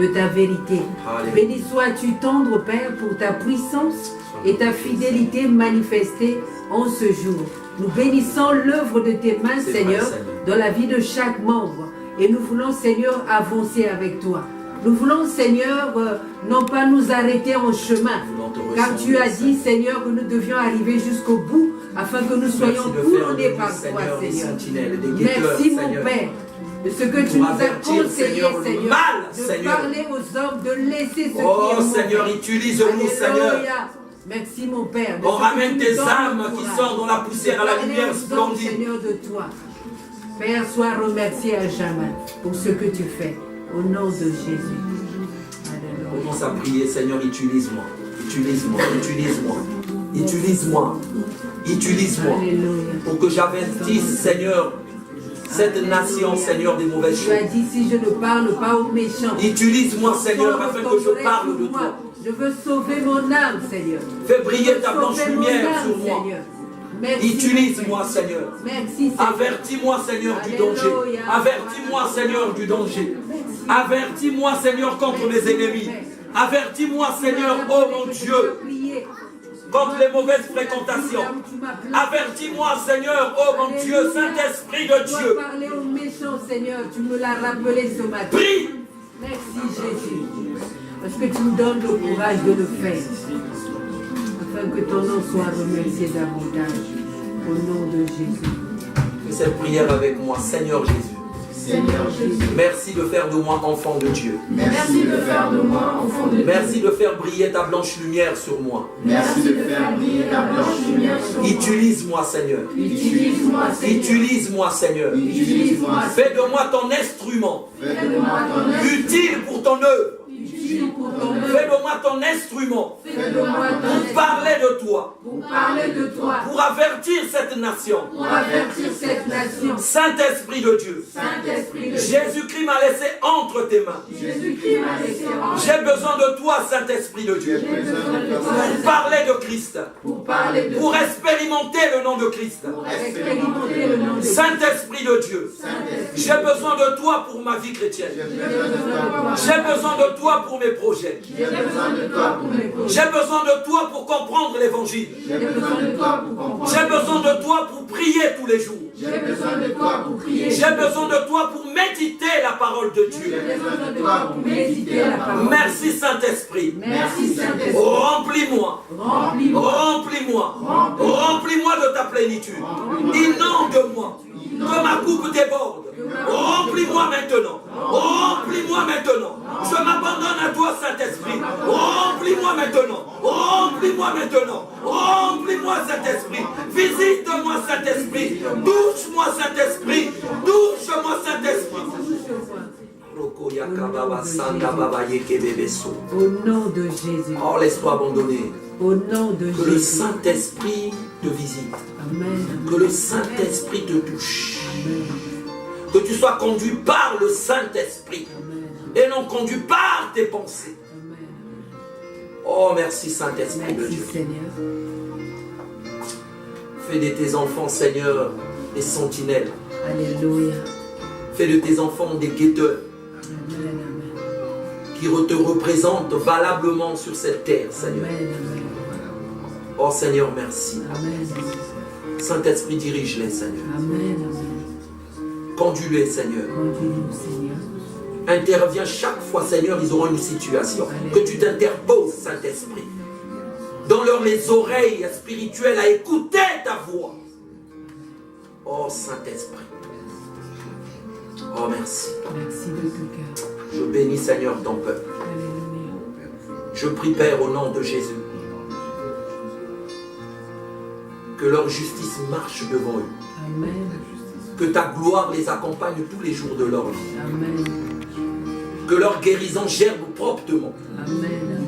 [SPEAKER 2] de ta vérité.
[SPEAKER 1] Alléluia.
[SPEAKER 2] Béni sois-tu tendre, Père, pour ta puissance et ta fidélité manifestée en ce jour. Nous bénissons l'œuvre de tes mains, Seigneur, dans la vie de chaque membre. Et nous voulons, Seigneur, avancer avec toi. Nous voulons, Seigneur, non pas nous arrêter en chemin, car tu as dit, Seigneur, que nous devions arriver jusqu'au bout, afin que nous soyons couronnés par toi, Seigneur. Merci, mon Père, de ce que tu nous as conseillé, Seigneur, de parler aux hommes, de laisser ce qui est mauvais.
[SPEAKER 1] Oh, Seigneur, utilise-nous, Seigneur.
[SPEAKER 2] Merci, mon Père.
[SPEAKER 1] On ramène tes âmes qui sont dans la poussière à la lumière splendide.
[SPEAKER 2] Seigneur, de toi. Père, sois remercié à jamais pour ce que tu fais. Au nom de Jésus. Alléluia.
[SPEAKER 1] Commence à prier, Seigneur, utilise-moi. Utilise-moi, utilise-moi. Utilise-moi. Utilise-moi.
[SPEAKER 2] Alléluia.
[SPEAKER 1] Pour que j'avertisse, Seigneur, cette nation, Seigneur, des mauvaises
[SPEAKER 2] Tu as
[SPEAKER 1] choses.
[SPEAKER 2] dit si je ne parle pas aux méchants.
[SPEAKER 1] Utilise-moi, Seigneur, afin que je parle de toi.
[SPEAKER 2] Je veux sauver mon âme, Seigneur.
[SPEAKER 1] Fais briller ta blanche
[SPEAKER 2] Sauver mon
[SPEAKER 1] lumière
[SPEAKER 2] âme,
[SPEAKER 1] sur moi.
[SPEAKER 2] Seigneur. Merci,
[SPEAKER 1] Utilise-moi, Seigneur.
[SPEAKER 2] Merci, Seigneur.
[SPEAKER 1] Avertis-moi, Seigneur, du danger.
[SPEAKER 2] Alléluia.
[SPEAKER 1] Avertis-moi, Seigneur, du danger. Avertis-moi, Seigneur, contre les ennemis. Avertis-moi, Seigneur, oh mon Dieu, contre les mauvaises fréquentations. Avertis-moi, Seigneur, oh mon Dieu, Saint-Esprit de
[SPEAKER 2] Tu
[SPEAKER 1] Dieu.
[SPEAKER 2] dois parler aux méchants, Seigneur. Tu me l'as rappelé ce matin.
[SPEAKER 1] Prie.
[SPEAKER 2] Merci, Jésus. Parce que tu me donnes le courage de le faire. Afin que ton nom soit remercié davantage. Au nom de Jésus.
[SPEAKER 1] Fais cette prière avec moi, Seigneur Jésus.
[SPEAKER 2] Seigneur Jésus.
[SPEAKER 1] Merci de faire de moi enfant de Dieu.
[SPEAKER 2] Merci de faire de moi enfant de Dieu.
[SPEAKER 1] Merci de faire briller ta blanche lumière sur moi.
[SPEAKER 2] Merci de faire briller ta blanche lumière sur moi.
[SPEAKER 1] Utilise-moi, Seigneur.
[SPEAKER 2] Utilise-moi, Seigneur.
[SPEAKER 1] Utilise-moi, Seigneur.
[SPEAKER 2] Utilise-moi.
[SPEAKER 1] Fais de moi ton instrument.
[SPEAKER 2] Fais de moi ton œuvre.
[SPEAKER 1] Utile pour ton œuvre.
[SPEAKER 2] Utile pour ton œuvre.
[SPEAKER 1] Fais de moi ton instrument.
[SPEAKER 2] Fais de moi ton
[SPEAKER 1] Pour
[SPEAKER 2] œuvre.
[SPEAKER 1] parler de toi.
[SPEAKER 2] Pour parler de toi.
[SPEAKER 1] Pour avertir cette nation.
[SPEAKER 2] Pour avertir cette nation.
[SPEAKER 1] Saint-Esprit de Dieu.
[SPEAKER 2] Saint-Esprit de Dieu.
[SPEAKER 1] Jésus-Christ m'a laissé entre tes mains.
[SPEAKER 2] Jésus-Christ m'a laissé en
[SPEAKER 1] J'ai besoin de toi, Saint-Esprit de Dieu. Pour parler de Christ.
[SPEAKER 2] pour parler de
[SPEAKER 1] Pour expérimenter le nom de Christ.
[SPEAKER 2] pour expérimenter le nom de Dieu.
[SPEAKER 1] Saint-Esprit de Dieu. J'ai besoin de toi pour ma vie chrétienne. J'ai besoin de toi pour mes projets.
[SPEAKER 2] J'ai besoin de toi pour mes projets.
[SPEAKER 1] J'ai besoin de toi pour comprendre l'évangile.
[SPEAKER 2] J'ai besoin de toi pour comprendre.
[SPEAKER 1] J'ai besoin de toi pour prier tous les jours.
[SPEAKER 2] J'ai besoin de toi pour prier.
[SPEAKER 1] J'ai besoin de toi pour méditer la parole de Dieu.
[SPEAKER 2] J'ai besoin de toi pour méditer la parole.
[SPEAKER 1] Merci Saint-Esprit.
[SPEAKER 2] Merci Saint-Esprit.
[SPEAKER 1] Remplis-moi.
[SPEAKER 2] Remplis-moi.
[SPEAKER 1] Remplis-moi. Remplis-moi de ta plénitude. Inonde-moi. Que ma coupe déborde. Remplis-moi maintenant. Remplis-moi maintenant. Je m'abandonne à toi, Saint-Esprit. Remplis-moi maintenant. Remplis-moi maintenant. Remplis-moi, Saint-Esprit. Visite-moi, Saint-Esprit. Touche-moi, Saint-Esprit. Touche-moi, Saint-Esprit.
[SPEAKER 2] Au nom de Jésus.
[SPEAKER 1] Oh, laisse-toi abandonner.
[SPEAKER 2] Au nom de
[SPEAKER 1] Que le
[SPEAKER 2] Jésus.
[SPEAKER 1] Saint-Esprit te visite.
[SPEAKER 2] Amen.
[SPEAKER 1] Que le Saint-Esprit te touche. Que tu sois conduit par le Saint-Esprit. Et non conduit par tes pensées.
[SPEAKER 2] Amen.
[SPEAKER 1] Oh, merci Saint-Esprit de
[SPEAKER 2] Merci
[SPEAKER 1] Dieu.
[SPEAKER 2] Seigneur.
[SPEAKER 1] Fais de tes enfants, Seigneur, des sentinelles.
[SPEAKER 2] Alléluia.
[SPEAKER 1] Fais de tes enfants des guetteurs
[SPEAKER 2] Amen. Amen.
[SPEAKER 1] qui te représentent valablement sur cette terre, Seigneur.
[SPEAKER 2] Amen. Amen.
[SPEAKER 1] Oh Seigneur, merci.
[SPEAKER 2] Amen.
[SPEAKER 1] Saint-Esprit, dirige-les, Seigneur.
[SPEAKER 2] Amen. Amen.
[SPEAKER 1] Conduis-les, Seigneur.
[SPEAKER 2] Conduis-nous, Seigneur.
[SPEAKER 1] Interviens chaque fois, Seigneur, ils auront une situation. Que tu t'interposes, Saint-Esprit. Donne-leur les oreilles spirituelles à écouter ta voix. Oh Saint-Esprit. Oh merci.
[SPEAKER 2] Merci de tout cœur.
[SPEAKER 1] Je bénis, Seigneur, ton peuple.
[SPEAKER 2] Alléluia.
[SPEAKER 1] Je prie, Père, au nom de Jésus, que leur justice marche devant eux.
[SPEAKER 2] Amen.
[SPEAKER 1] Que ta gloire les accompagne tous les jours de leur vie.
[SPEAKER 2] Amen.
[SPEAKER 1] Que leur guérison gerbe promptement.
[SPEAKER 2] Amen.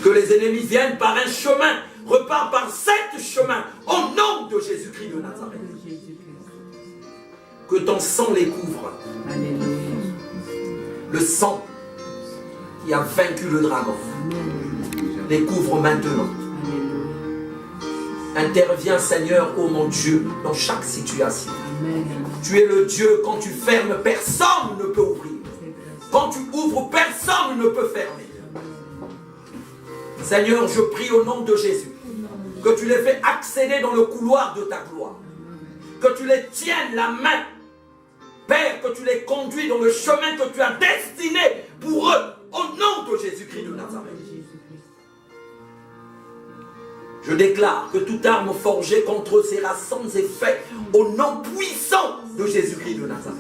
[SPEAKER 1] Que les ennemis viennent par un chemin, repartent par 7 chemins, au nom de Jésus-Christ de Nazareth. Que ton sang les couvre.
[SPEAKER 2] Alléluia.
[SPEAKER 1] Le sang qui a vaincu le dragon les couvre maintenant. Interviens, Seigneur, ô mon Dieu, dans chaque situation.
[SPEAKER 2] Amen.
[SPEAKER 1] Tu es le Dieu, quand tu fermes, personne ne peut ouvrir. Quand tu ouvres, personne ne peut fermer. Seigneur, je prie au nom de Jésus que tu les fais accéder dans le couloir de ta gloire. Que tu les tiennes la main. Père, que tu les conduis dans le chemin que tu as destiné pour eux. Au nom de Jésus-Christ de Nazareth. Je déclare que toute arme forgée contre eux sera sans effet au nom puissant de Jésus-Christ de Nazareth.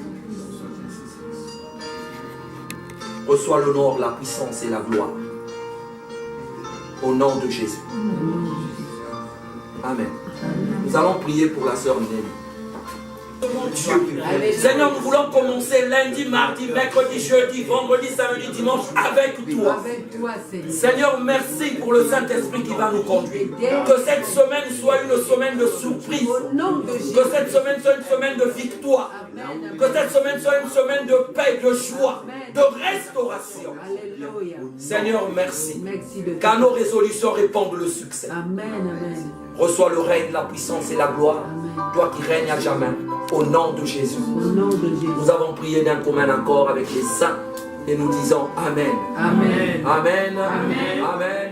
[SPEAKER 1] Reçois l'honneur, la puissance et la gloire. Au nom de Jésus. Amen. Nous allons prier pour la sœur Nelly. Mon Dieu. Seigneur, nous voulons commencer lundi, mardi, mercredi, jeudi, vendredi, samedi, dimanche avec toi. Seigneur, merci pour le Saint-Esprit qui va nous conduire. Que cette semaine soit une semaine de surprise. Que cette semaine soit une semaine de victoire. Que cette semaine soit une semaine de paix, de joie, de restauration. Seigneur, merci. Qu'à nos résolutions répondent le succès. Reçois le règne, la puissance et la gloire. Toi qui règnes à jamais. Au nom de Jésus. Nous avons prié d'un commun accord avec les saints et nous disons Amen. Amen. Amen. Amen. Amen.